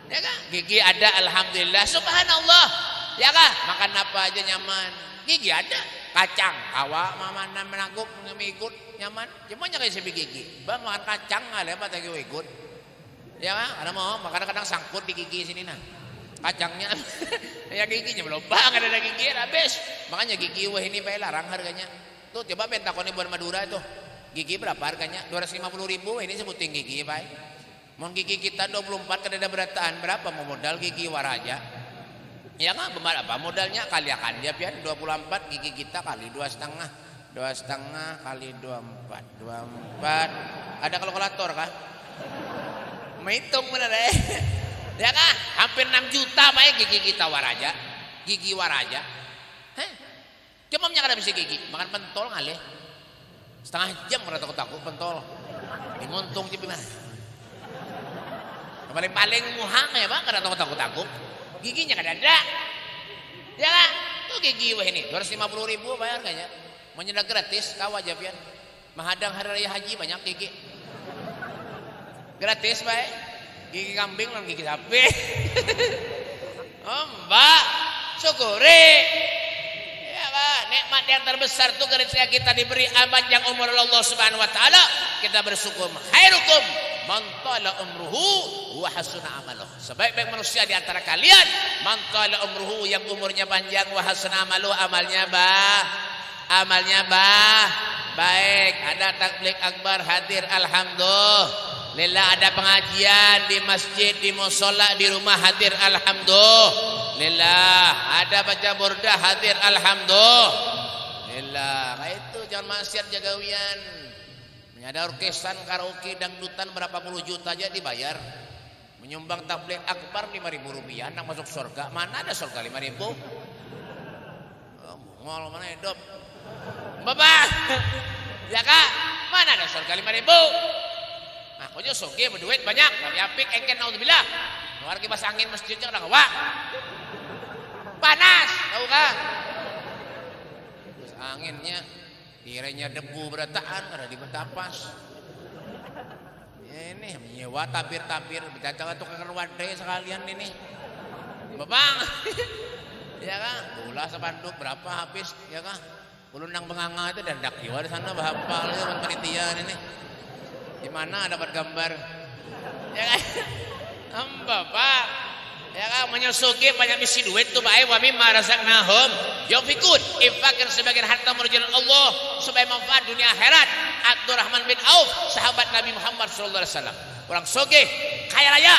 Speaker 2: Ya kan? Gigi ada, alhamdulillah. Subhanallah. Ya kan? Makan apa aja nyaman. Gigi ada, kacang, hawa mama menanggup mengikut nyaman. Cuma nyai sebi gigi. Bang makan kacang ada apa tadi ikut. Ya kan? Ada mau kadang-kadang sangkut di gigi sini nah. Kacangnya ya giginya belum bang ada gigi habis. Makanya gigi wah ini bae larang harganya. Tuh coba bentakoni buat Madura tuh. Gigi berapa harganya? 250.000 ini sebutin gigi bae. Mau gigi kita 24 kada ada berataan berapa mau modal gigi waraja? Ya kan berapa modalnya kali akan dia pian 24 gigi kita kali 2,5 kali 24 ada kalkulator kah? Menghitung bener ya kan hampir 6 juta baik gigi kita waraja gigi waraja. Coba menyangka bisa gigi makan pentol ngalih setengah jam kada takut pentol dimuntung di mana paling muhang ya bang kada takut giginya kada ada ya kan tuh gigi wah ini 250.000 bayar kayaknya menyedak gratis kau aja pian menghadang hari raya haji banyak gigi gratis baik gigi kambing dan gigi sapi. Oh mbak syukuri ya pak nikmat yang terbesar itu ketika kita diberi panjang umur oleh Allah Subhanahu wa taala kita bersyukur. Khairukum man tala umruhu wa hasuna amaluh. Sebaik-baik manusia di antara kalian man tala umruhu yang umurnya panjang wa hasuna amaluh amalnya baik. Ada takbir akbar hadir alhamdulillah, ada pengajian di masjid, di musola, di rumah hadir alhamdulillah, ada baca burdah hadir alhamdulillah. Nah itu jangan maksiat jagawian. Ada orkesan karaoke dangdutan berapa puluh juta aja dibayar. Menyumbang tabligh akbar 5.000 rupiah nak masuk surga. Mana ada surga 5.000? Ngol mana hidup? Bapak, ya kak, mana ada surga 5.000? Aku aja soge berduit banyak, tapi apik engken naudzubillah. Luar kipas angin masjidnya udah wah. Panas, tahu kah? Kipas anginnya kiranya debu berataan karena di betapas. Ini menyewa tabir-tabir bercacang tukang wadai sekalian ini. Bebang. Ya kan? Gula sepanduk berapa habis ya kan? Ulunang benganga itu dandak jiwa di sana bahapal itu penelitian ini. Di mana dapat gambar? Ya kan? Bapak, ya kan menyusuki banyak isi duit tuh baik wa mimma razaqnahum yunfikun. Infakkan sebagian harta menuju Allah supaya manfaat dunia akhirat. Abdurrahman bin Auf, sahabat Nabi Muhammad sallallahu alaihi wasallam. Orang sugih, kaya raya.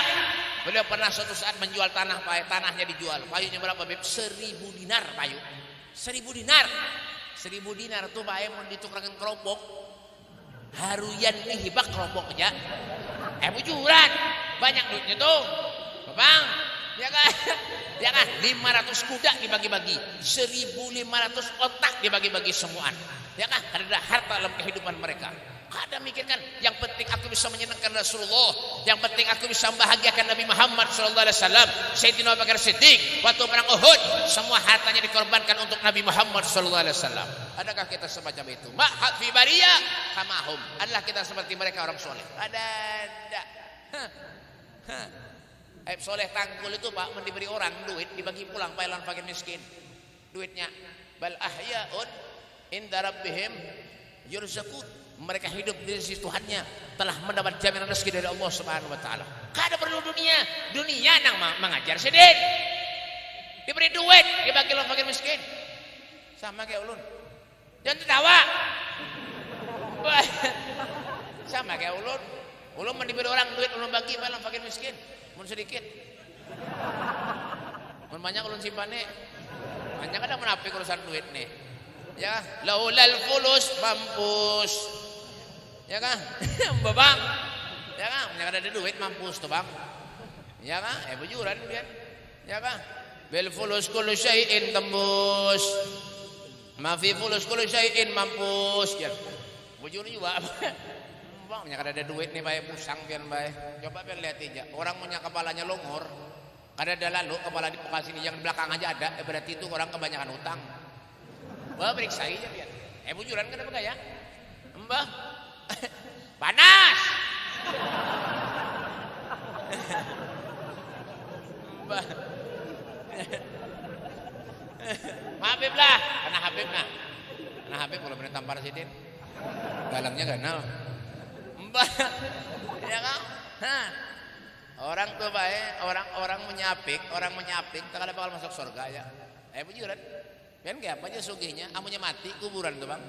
Speaker 2: Beliau pernah suatu saat menjual tanah, tanahnya dijual. Payunya berapa, Beb? 1.000 dinar payu. 1.000 dinar. 1.000 dinar tuh baik mau ditukarkan keropok. Haruyan ini hibak keropok aja. Bujuran. Banyak duitnya tuh. Bang, ya kan? Ya kan? 500 kuda dibagi-bagi. 1.500 otak dibagi-bagi semuaan. Ya kan? Ada harta dalam kehidupan mereka. Ada mikirkan, yang penting aku bisa menyenangkan Rasulullah, yang penting aku bisa membahagiakan Nabi Muhammad sallallahu alaihi wasallam. Sayyidina Abu Bakar Siddiq waktu perang Uhud, semua hartanya dikorbankan untuk Nabi Muhammad sallallahu alaihi wasallam. Adakah kita semacam itu? Ma'hat fi bariyah kamahum. Adalah kita seperti mereka orang soleh? Ada. Soleh tangkul itu Pak, diberi orang duit dibagi pulang paelan fakir miskin. Duitnya Bal ahyaun inda rabbihim yurzaqun. Mereka hidup di sisi Tuhannya, telah mendapat jaminan rezeki dari Allah Subhanahu wa taala. Kada perlu dunia nang mengajar sedih. Diberi duit, dibagi lo fakir miskin. Sama kayak ulun. Jangan tertawa. Sama kayak ulun. Ulun diberi orang duit, ulun bagi malam fakir miskin. Mun sedikit. Mun banyak ulun simpane. Banyak ada menapik urusan duit nih. Ya, laulal fulus mampus. Ya kan? Babang. Ya kan? Banyak ada duit mampus tuh, Bang. Ya kan? Bujuran dia. Ya kan? Bil fulus kullu syai'in tembus. Ma fi fulus kullu syai'in mampus. Ya. Bujur juga. Bang, banyak ada duit nih bae pusang pian bae. Coba pian lihat aja. Orang punya kepalanya longor. Kada ada lalu kepala di muka sini yang di belakang aja ada. Berarti itu orang kebanyakan utang. Mbah periksa aja pian. Bujuran kada begaya. Mbah. Panas. Mbah. Habib lah, karena Habib nah. Karena Habib kalau bener tampar sidin. Galangnya ganal. Mbah. Ya kan? Hah. Orang tuh baik, orang menyapik, tak ada bakal masuk surga ya. Bujuran. Kan kayak apa aja sugihnya, amunya mati kuburan tuh, Bang.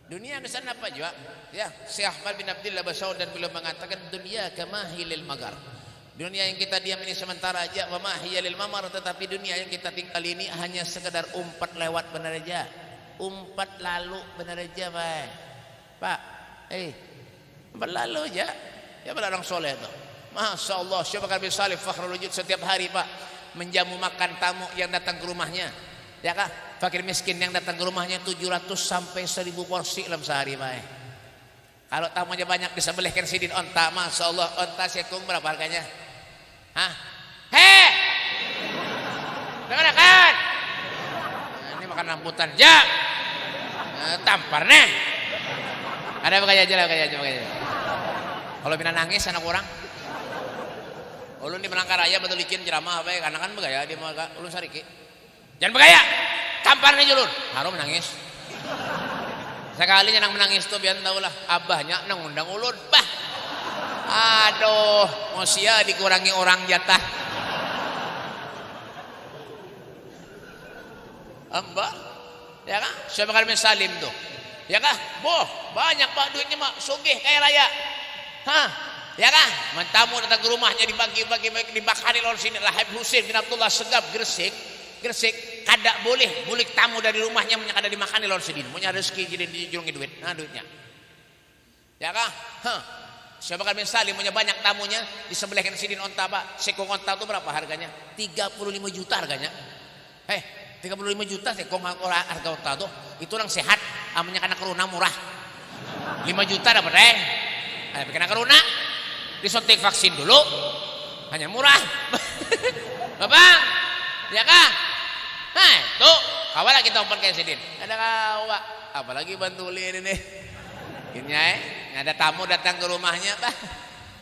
Speaker 2: Dunia kesan apa juga? Ya, Syekh Ahmad bin Abdullah Basaud dan beliau mengatakan dunia kamahilil magar. Dunia yang kita diam ini sementara aja, wa mahiyalil mamar, tetapi dunia yang kita tinggal ini hanya sekedar umpat lewat benar aja. Umpat lalu benar aja, Pak. Umpat lalu aja. Ya pada orang soleh tuh. Masya Allah, Syekh Bakar bin Salih Fakhrul Wujud setiap hari, Pak, menjamu makan tamu yang datang ke rumahnya. Ya kah? Fakir miskin yang datang ke rumahnya 700 sampai 1000 porsi dalam sehari, Pak. Kalau tamunya banyak disembelihkan sidin onta, Masya Allah, onta sekung berapa harganya? Hah? Dengar kan? Nah, ini makan rambutan jak. Tampar nih. Ada begaya aja. Kalau bina nangis anak orang. Ulun di Palangkaraya betul licin ceramah apa ya? Karena kan begaya dia mau ulun sariki. Jangan begaya. Tampar nih julun. Harum menangis. Sekali nang menangis tuh biar tahulah abahnya nang undang ulun. Bah. Aduh, mosia dikurangi orang jatah. Mbak, ya kan? Syekh Bakar bin Salim tuh. Ya kan? Boh, banyak Pak duitnya Mak, sugih kaya raya. Hah? Ya kan? Mentamu datang ke rumahnya dibagi-bagi dibakari lawan sini lah Habib Husin bin Abdullah Segap Gresik kada boleh mulik tamu dari rumahnya kada dimakani lawan sini. Punya rezeki jadi dijurungi duit. Nah, duitnya. Ya kan? Hah. Syekh Bakar bin Salim punya banyak tamunya disembelihkan sidin onta, Pak. Sekong onta itu berapa harganya? 35 juta harganya. 35 juta sekong harga onta tuh. Itu orang sehat, amanya kena corona murah. 5 juta dapat kena corona. Disuntik vaksin dulu. Hanya murah. Bapak, ya kan? Tuh, kawal lagi kita umpan kayak sidin. Ada kawa, apalagi bantuli ini nih. Ini ada tamu datang ke rumahnya, Pak.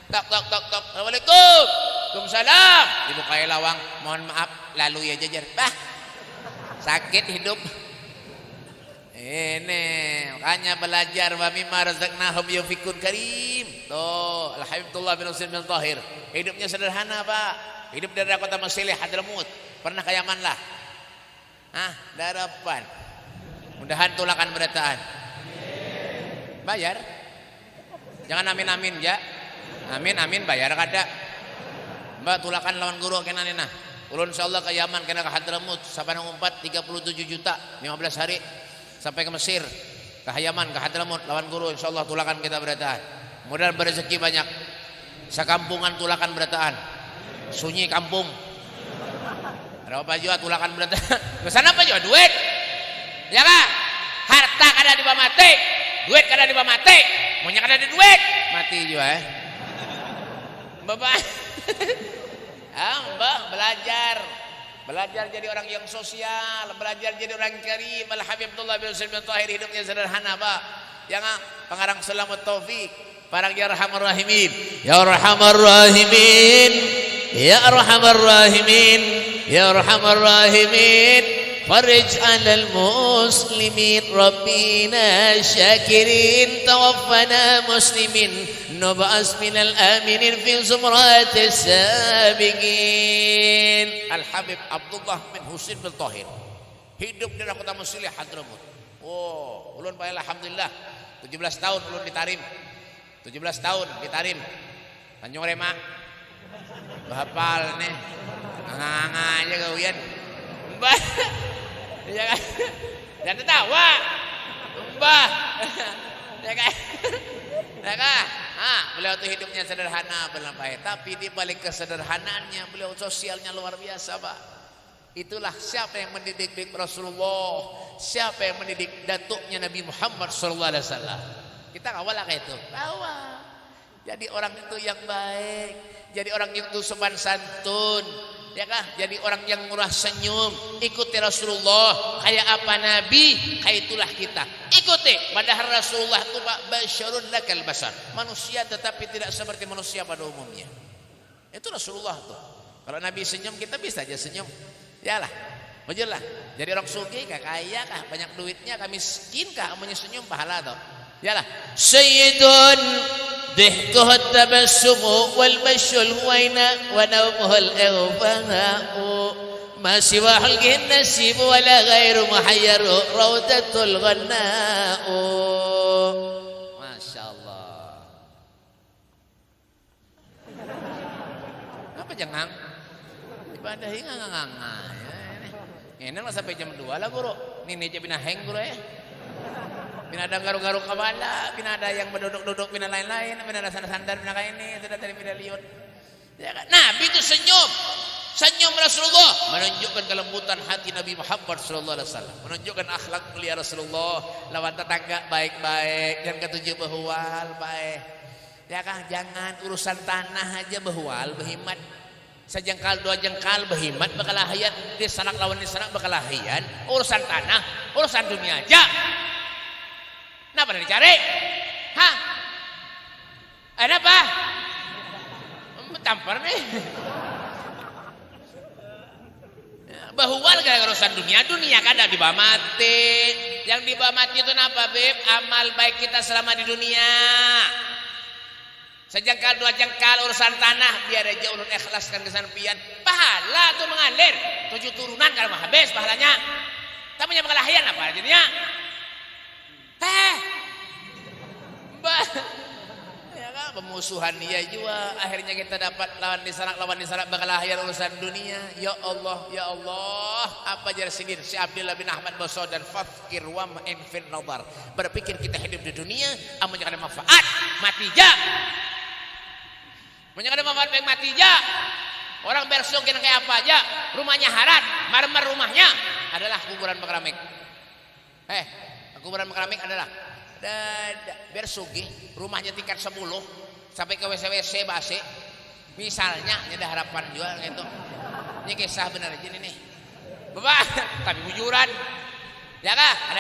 Speaker 2: Tok. Assalamualaikum. Waalaikumsalam. Dibukai lawang. Mohon maaf, lalu ya jajar. Pak. Sakit hidup. Ini makanya belajar wa mimma razaqnahum yunfikun karim. Tuh, Al-Habibullah bin Husain bin Tahir. Hidupnya sederhana, Pak. Hidup dari kota Masilih Hadramut. Pernah ke Yaman lah. Darapan. Mudahan tulakan berataan. Bayar. Jangan amin ya. Amin bayar kada. Mbak tulakan lawan guru kena nina. Ulun insyaallah ke Yaman kena ke Hadramut sabanang umpat 37 juta 15 hari sampai ke Mesir ke Yaman ke Hadramut lawan guru insyaallah tulakan kita berataan. Mudah berezeki banyak. Sakampungan tulakan berataan. Sunyi kampung. Ada apa juga tulakan berataan. Kesana apa juga duit. Ya kan? Harta kada dibawa mati. Duit kada dibawa mati. Maunya kada ada duit. Mati juga Bapak. Mbak belajar jadi orang yang sosial, belajar jadi orang karim. Al-Habibullah bin Husain bin Tahir hidupnya sederhana, Pak. Yang pengarang Selamat Taufik, parang ya Arhamar Rahimin. Ya Arhamar Rahimin. Ya Arhamar Rahimin. Ya Arhamar Rahimin. فرج على المسلمين ربنا شاكرين توفنا مسلمين نبعث من الآمنين في زمرات السابقين. Al-Habib Abdullah bin Husin bin Tahir hidup di kota Musilih Hadramut. Oh, ulun bae alhamdulillah 17 tahun ulun ditarim. 17 tahun ditarim. Tanjung Rema. Bahapal nih. Nganga aja gawian. Mbah. Ya kan? Jangan tertawa. Mbah. Ya kan? Ya kan? Beliau itu hidupnya sederhana benar baik, tapi di balik kesederhanaannya beliau sosialnya luar biasa, Pak. Itulah siapa yang mendidik Rasulullah, siapa yang mendidik datuknya Nabi Muhammad sallallahu alaihi wasallam. Kita kawal kayak itu. Kawal. Jadi orang itu yang baik, jadi orang yang itu sopan santun, ya kah? Jadi orang yang murah senyum. Ikuti Rasulullah, kayak apa Nabi, kayak itulah kita. Ikuti. Padahal Rasulullah itu Pak basyarun lakal basar, manusia tetapi tidak seperti manusia pada umumnya. Itu Rasulullah tuh. Kalau Nabi senyum, kita bisa aja senyum. Yalah, majulah. Jadi orang sugih kah, kaya kah, banyak duitnya kah, miskin kah, amunnya senyum pahala tuh. Yalah. Sayyidun ضحكه التبسم والمشي الويناء ونومه الإغفاء ما سوى حلقه النسيب ولا غير محير روضة الغناء. Masya Allah. Apa jangan? Ibadah ini nganga-nganga. Ini lah sampai jam 2 lah guru. Ini aja binaheng guru ya. Pinada garuk-garuk kepala, pinada yang berduduk-duduk, pinada lain-lain, pinada sandar-sandar, pinada ini, sudah tadi pinada liut. Ya kan? Nabi itu senyum, senyum Rasulullah menunjukkan kelembutan hati Nabi Muhammad sallallahu alaihi wasallam, menunjukkan akhlak mulia Rasulullah. Lawan tetangga baik-baik, yang ketujuh behwal baik. Ya kan? Jangan urusan tanah aja behwal, behimat. Sejengkal dua jengkal behimat bekalahian, disanak lawan disanak bekalahian. Urusan tanah, urusan dunia aja. Kenapa dicari? Hah? Ada apa? Tampar nih. Bahwal gara-gara urusan dunia, dunia kan ada dibawa mati. Yang dibawa mati itu apa, Beb? Amal baik kita selama di dunia. Sejengkal dua jengkal urusan tanah, biar aja ulun ikhlaskan kesampian. Pahala tuh mengalir. 7 turunan kalau mah habis pahalanya. Tapi yang pengalahian apa jadinya? Ya kan, pemusuhan dia juga akhirnya kita dapat lawan disarak bakal akhir urusan dunia. Ya Allah, ya Allah, apa jar sidin si Abdullah bin Ahmad Boso dan fakir wa ma'in fil nadar. Berpikir kita hidup di dunia amun jangan ada manfaat, mati ja. Mun jangan ada manfaat baik mati ja. Orang bersugih kayak apa aja, rumahnya harat, marmer rumahnya adalah kuburan keramik. Kuburan keramik adalah biar sugih rumahnya tingkat 10 sampai ke WC basi misalnya ada harapan juga gitu. Ini kisah benar aja nih Bapak, tapi bujuran ya kah?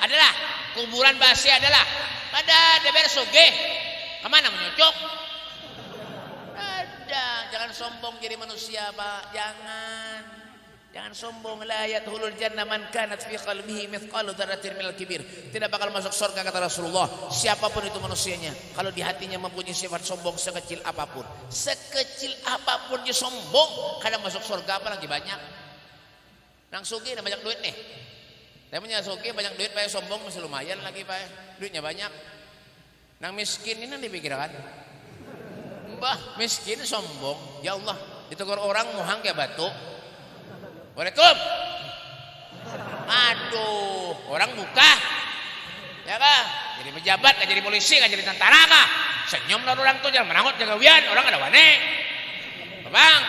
Speaker 2: Adalah kuburan basi adalah ada biar sugih kemana menyucuk ada. Jangan sombong jadi manusia Pak, jangan sombong. La yadkhulul jannah man kanat fi qalbihi mithqalu dzarratin minal kibir. Tidak bakal masuk surga kata Rasulullah siapapun itu manusianya kalau di hatinya mempunyai sifat sombong sekecil apapun. Sekecil apapun dia sombong, kadang masuk surga apalagi banyak. Nang sugih ada banyak duit nih. Namanya sugih banyak duit, pakai sombong masih lumayan lagi pakai. Duitnya banyak. Nang miskin ini nanti dipikirkan. Mbah, miskin sombong. Ya Allah, ditegur orang muhang kayak batu. Waalaikum. Aduh, orang buka. Ya kah? Jadi pejabat, nggak jadi polisi, nggak jadi tentara kah? Senyum lah orang tuh, jangan merangut, jangan gawian. Orang ada wane. Bang.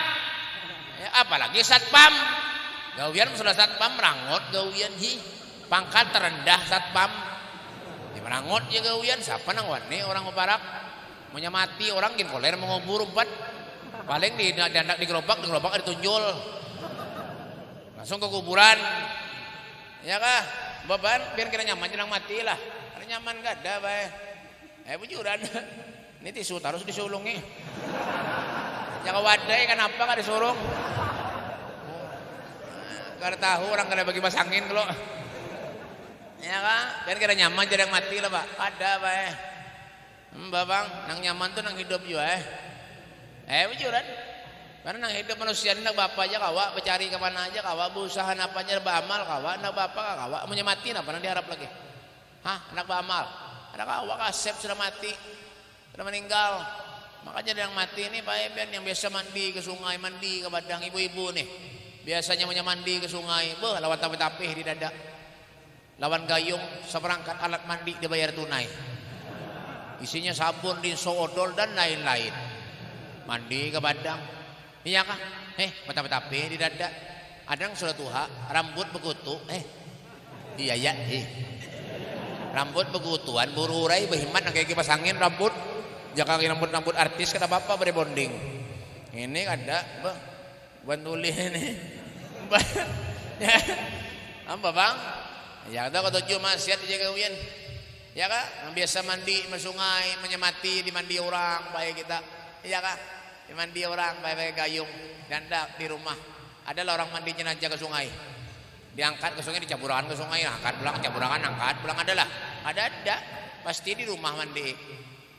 Speaker 2: Ya, apalagi satpam. Gawian sudah satpam merangut, gawian hi. Pangkat terendah satpam. Di merangut ya gawian. Siapa nang wane orang uparak? Maunya mati orang gin koler mau ngubur umpat. Paling di dandak di gerobak ditunjul. Langsung ke kuburan. Ya kah? Beban biar kita nyaman jangan mati lah. Kalau nyaman gak ada bae. Bujuran. Ini tisu harus disulungi. Jangan wadai kenapa kan disurung? Kada tahu orang kada bagi masangin kalau. Ya kan? Kan kada nyaman jadi yang mati lah Pak. Ada Pak Babang, nang nyaman tuh nang hidup juga bujuran. Karena nang hidup manusia ini nak bapa aja kawa, bercari kemana aja kawa, berusaha apa aja beramal kawa, nak bapa kawa, mau mati apa nang diharap lagi? Hah, anak beramal, anak kawa kasep sudah mati, sudah meninggal. Makanya yang mati ini Pak Eben yang biasa mandi ke sungai, mandi ke badang ibu-ibu nih. Biasanya mau mandi ke sungai, lawan tapih-tapih di dada. Lawan gayung seperangkat alat mandi dibayar tunai. Isinya sabun, rinso, odol dan lain-lain. Mandi ke badang. Iya kah? Mata-mata di dada. Ada yang sudah tua, rambut begutu. Iya ya. Rambut begutuan, bururai behimat kayak kipas angin rambut. Jangan rambut artis kata bapak berebonding. Ini ada, bantuli ini. Apa bang? Ya kata kau tujuh maksiat dijaga uyan. Ya kak, yang biasa mandi di sungai, menyemati di mandi orang, baik kita. Iya kak, di mandi orang, baik gayung, dandak di rumah. Adalah orang mandi jenazah ke sungai, diangkat ke sungai, dicaburan ke sungai, angkat pulang, caburan angkat pulang adalah. Ada, pasti di rumah mandi.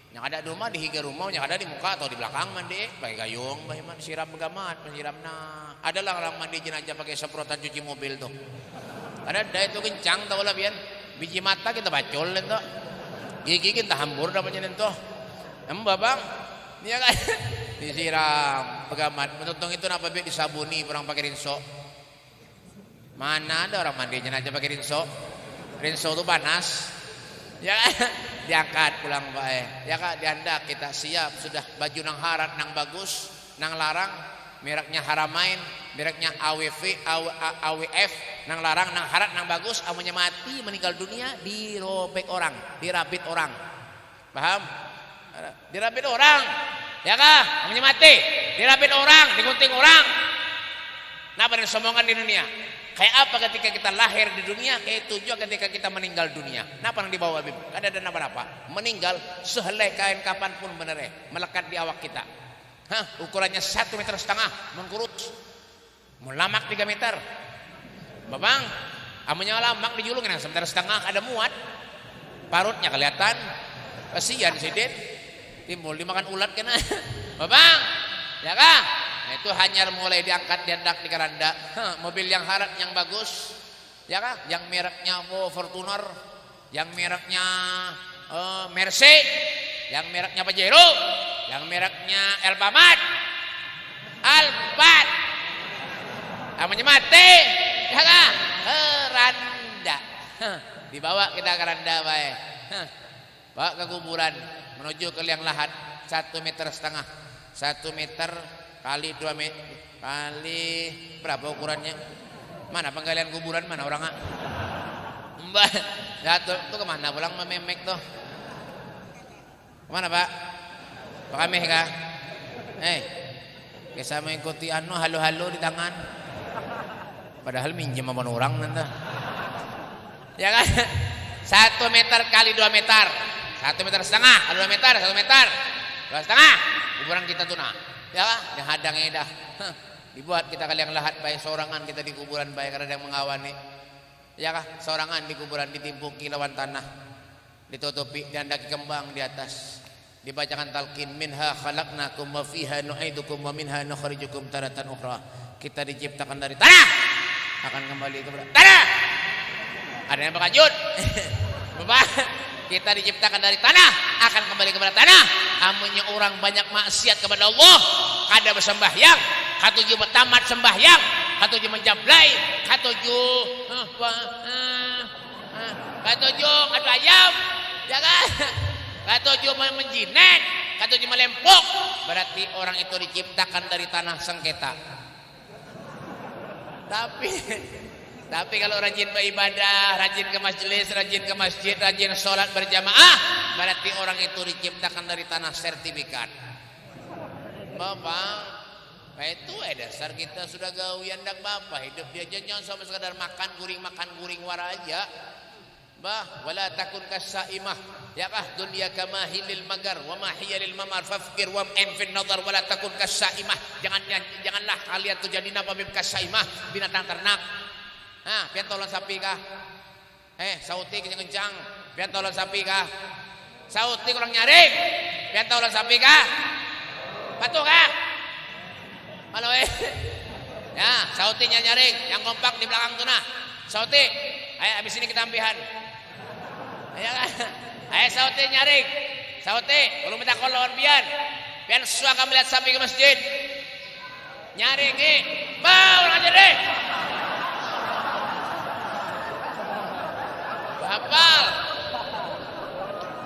Speaker 2: Yang ada di rumah di higa rumah, yang ada di muka atau di belakang mandi, pakai gayung, bagaimana siram begamat, menyiram nah. Adalah orang mandi jenazah pakai semprotan cuci mobil tuh. Ada itu kencang tahu lah biar. Biji mata kita bacol itu, gigi kita hambur dapatnya itu, bang, dia kan disiram, pegamat, menuntung itu apa biar disabuni, orang pakai rinso. Mana ada orang mandi jenazah pakai rinso? Rinso itu panas, ya kan? Diangkat pulang baik, ya kan? Diandak kita siap sudah baju nang harat nang bagus, nang larang, mereknya Haramain. Mereknya AWF nang larang nang harat nang bagus amunya mati meninggal dunia dirobek orang dirabit orang paham dirabit orang ya kah amunya mati dirabit orang digunting orang napa yang sombongan di dunia kayak apa ketika kita lahir di dunia kayak itu juga ketika kita meninggal dunia napa yang dibawa bib ada napa meninggal sehelai kain kapanpun bener melekat di awak kita ukurannya 1,5 meter mengkurus melamak 3 meter babang amunya lamak dijulung yang 1,5 meter ada muat parutnya kelihatan kasihan si Den timbul dimakan ulat kena babang ya kah nah, itu hanya mulai diangkat diandak di keranda mobil yang harat yang bagus ya kah yang mereknya Fortuner yang mereknya Mercy yang mereknya Pajero yang mereknya Alfamart amunya mati ya kah randa dibawa kita ke randa baik bawa ke kuburan menuju ke liang lahat 1,5 meter 1 meter kali 2 meter kali berapa ukurannya mana penggalian kuburan mana orangnya mbak jatuh itu kemana pulang mememek tuh kemana pak kami kah kisah mengikuti halo-halo di tangan padahal minjem sama orang nanti ya kan 1 meter kali 2 meter 1,5 meter 2 meter 1 meter 2,5 kuburan kita tuh nah ya kan yang hadangnya dah dibuat kita kali yang lahat baik sorangan kita di kuburan baik karena yang mengawani ya kan sorangan di kuburan ditimpuki lawan tanah ditutupi diandaki kembang di atas dibacakan talqin minha khalaqnakum wa fiha nu'idukum wa minha nukhrijukum taratan ukhra kita diciptakan dari tanah akan kembali kepada tanah ada yang berkajut Bapak kita diciptakan dari tanah akan kembali kepada tanah amunnya orang banyak maksiat kepada Allah kada bersembahyang katuju bertamat sembahyang katuju menjablai katuju kadu ayam ya kan katuju menjinet katuju melempok berarti orang itu diciptakan dari tanah sengketa tapi kalau rajin beribadah, rajin ke majelis, rajin ke masjid, rajin sholat berjamaah, berarti orang itu diciptakan dari tanah sertifikat. Bapak, itu dasar kita sudah gawian dak bapak hidup dia jangan sama sekadar makan guring war aja. Bah, wala takun kasaimah. Ya kah dunia kama hilil magar wa ma hiya lil mamar fafkir wa in fin nadar wala takun kasaimah. Janganlah kalian tuh jadi napa bib kasaimah binatang ternak. Nah, pian tolong sapi kah? Sauti kencang-kencang. Pian tolong sapi kah? Sauti kurang nyaring. Pian tolong sapi kah? Patuh kah? Halo Ya, sautinya nyaring, yang kompak di belakang tuh nah. Sauti, ayo abis ini kita ampihan. Ayo kan? Ayo sauti nyaring. Sauti, belum minta kolon pian. Pian suaka melihat sapi ke masjid. Nyaring ki, bau aja deh. Hafal.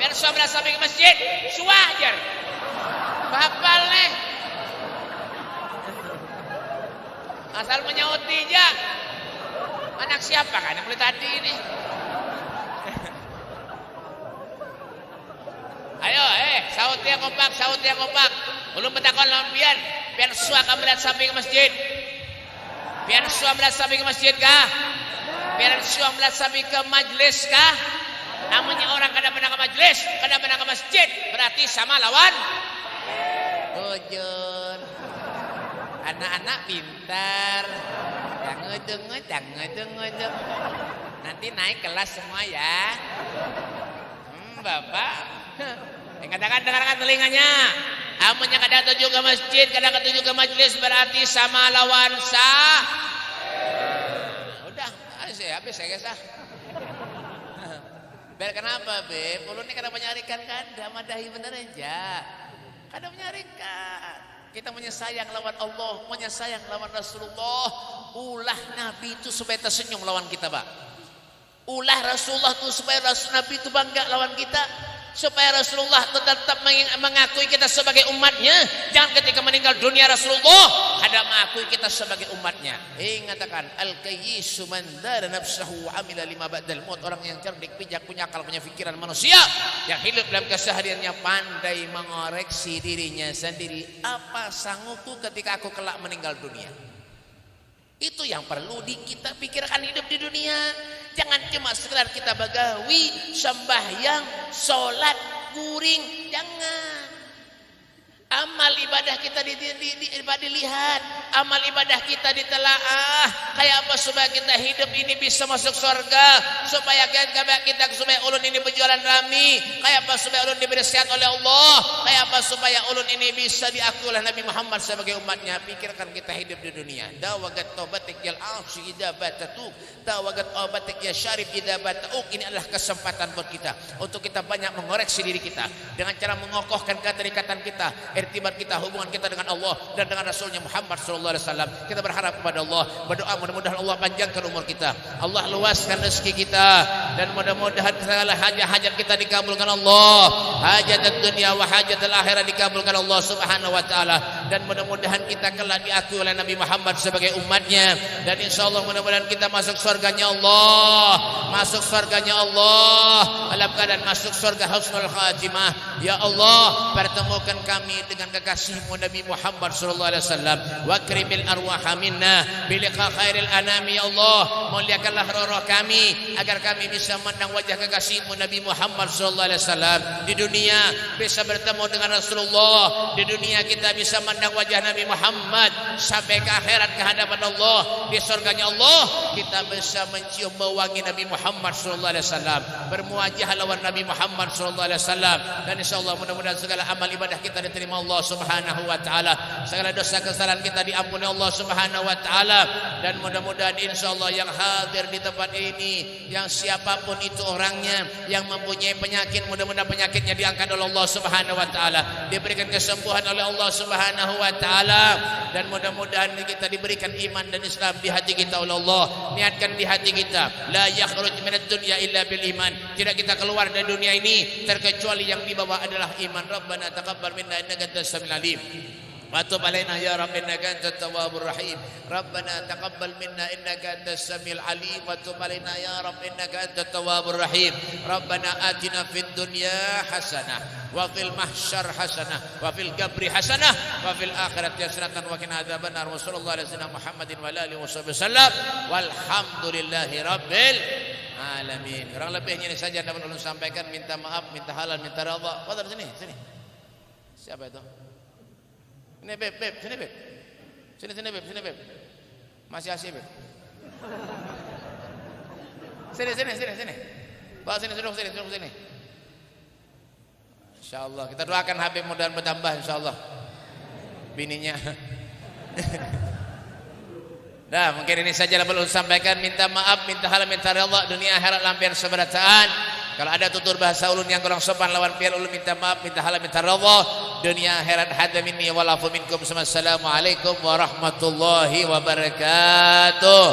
Speaker 2: Pian suaka melihat sapi ke masjid, suajar. Hafal nih. Asal menyauti aja. Anak siapa kan yang mulai tadi ini? Ayo, sauti yang kompak, sauti yang kompak. Belum bertakon lawan pian. Pian suaka melihat sapi ke masjid. Pian suaka melihat sapi ke masjid kah? Pian suaka melihat sapi ke majlis kah? Namanya orang kadang pernah ke majlis, kadang pernah ke masjid, berarti sama lawan. Jujur. Anak-anak pintar. Jangan ngedeng. Nanti naik kelas semua ya. Bapak. Katakan dengarkan telinganya. Amunnya kadang tuju ke masjid, kadang ketuju ke majelis berarti sama lawan sah. Udah, habis saya guys ah. Biar kenapa, Beb? Ulun ini kadang menyarikan kada madahi bener aja. Kadang menyarikan. Kita menyayang lawan Allah, menyayang lawan Rasulullah. Ulah Nabi itu supaya tersenyum lawan kita, Pak. Ulah Rasulullah itu supaya Nabi itu bangga lawan kita. Supaya Rasulullah tetap mengakui kita sebagai umatnya. Jangan ketika meninggal dunia Rasulullah ada mengakui kita sebagai umatnya. Mengatakan al-kayyisu man dara nafsahu wa amila lima ba'dal maut. Orang yang cerdik, bijak, punya akal, punya pikiran manusia yang hidup dalam kesehariannya pandai mengoreksi dirinya sendiri. Apa sanggupku ketika aku kelak meninggal dunia? Itu yang perlu kita pikirkan hidup di dunia. Jangan cuma sekedar kita bagawi, sembahyang, sholat, guring. Jangan. Amal ibadah kita dilihat, amal ibadah kita ditelaah. Kayak apa supaya kita hidup ini bisa masuk surga, supaya supaya ulun ini berjualan rami, kayak apa supaya ulun diberi sehat oleh Allah, kayak apa supaya ulun ini bisa diakui oleh Nabi Muhammad sebagai umatnya. Pikirkan kita hidup di dunia. Dawagat taubatik yal ashi idza batatuk, dawagat taubatik ya syarif idza batauk. Ini adalah kesempatan buat kita untuk kita banyak mengoreksi diri kita dengan cara mengokohkan keterikatan kita, irtibat kita, hubungan kita dengan Allah dan dengan Rasulnya Muhammad SAW. Kita berharap kepada Allah, berdoa mudah-mudahan Allah panjangkan umur kita, Allah luaskan rezeki kita, dan mudah-mudahan segala hajat-hajat kita dikabulkan Allah, hajat dunia wa hajat akhirat dikabulkan Allah Subhanahu wa taala, dan mudah-mudahan kita kelak diakui oleh Nabi Muhammad sebagai umatnya, dan insyaallah mudah-mudahan kita masuk surganya Allah, masuk surganya Allah dalam keadaan masuk surga husnul khatimah. Ya Allah, pertemukan kami dengan kekasihmu Nabi Muhammad sallallahu alaihi wasallam, wa akrimil arwaha minna bi liqa khairil anami. Ya Allah, muliakanlah roh-roh kami agar kami bisa memandang wajah kekasihmu Nabi Muhammad sallallahu alaihi wasallam. Di dunia bisa bertemu dengan Rasulullah, di dunia kita bisa memandang wajah Nabi Muhammad, sampai ke akhirat ke hadapan Allah, di surganya Allah kita bisa mencium bau wangi Nabi Muhammad sallallahu alaihi wasallam, bermuajah lawan Nabi Muhammad sallallahu alaihi wasallam. Dan insyaallah mudah-mudahan segala amal ibadah kita diterima Allah Subhanahu wa taala, segala dosa kesalahan kita diampuni Allah Subhanahu wa taala, dan mudah-mudahan insyaallah yang hadir di tempat ini, yang siapapun itu orangnya yang mempunyai penyakit, mudah-mudahan penyakitnya diangkat oleh Allah Subhanahu wa taala, diberikan kesembuhan oleh Allah Subhanahu wa taala, dan mudah-mudahan kita diberikan iman dan Islam di hati kita oleh Allah. Niatkan di hati kita, la yakhruj minad dunya illa bil iman. Tidak kita keluar dari dunia ini terkecuali yang dibawa adalah iman. Rabbana taqabbal minna innaka antas samiul alim wa tub alaina ya rabbi innaka antat tawwabur rahim. Rabbana taqabbal minna innaka antas samiul alim wa tub alaina ya rabbi innaka antat tawwabur rahim. Rabbana atina fid dunya hasanah wa fil mahsyar hasanah wa fil qabri hasanah wa fil akhirati hasanah wa qina adzabannar. Wassallallahu alaihi wasallam Muhammadin wa alihi wasallam walhamdulillahi rabbil alamin. Kurang lebihnya ini saja dapat ulun sampaikan. Minta maaf, minta halal, minta redha. Fadhal sini. Siapa itu? Ini Beb, sini Beb. Sini Beb. Masih asih Beb. Sini. Bawa sini, duduk sini. Insyaallah kita doakan Habib mudah bertambah insyaallah. Bininya. Nah, mungkin ini saja yang perlu sampaikan. Minta maaf, minta halal, minta redha dunia akhirat lampian seberataan. Kalau ada tutur bahasa ulun yang kurang sopan lawan pihak ulun minta maaf, minta halal, minta redha dunia akhirat. Hadza minni wa lafu minkum. Assalamualaikum warahmatullahi wabarakatuh.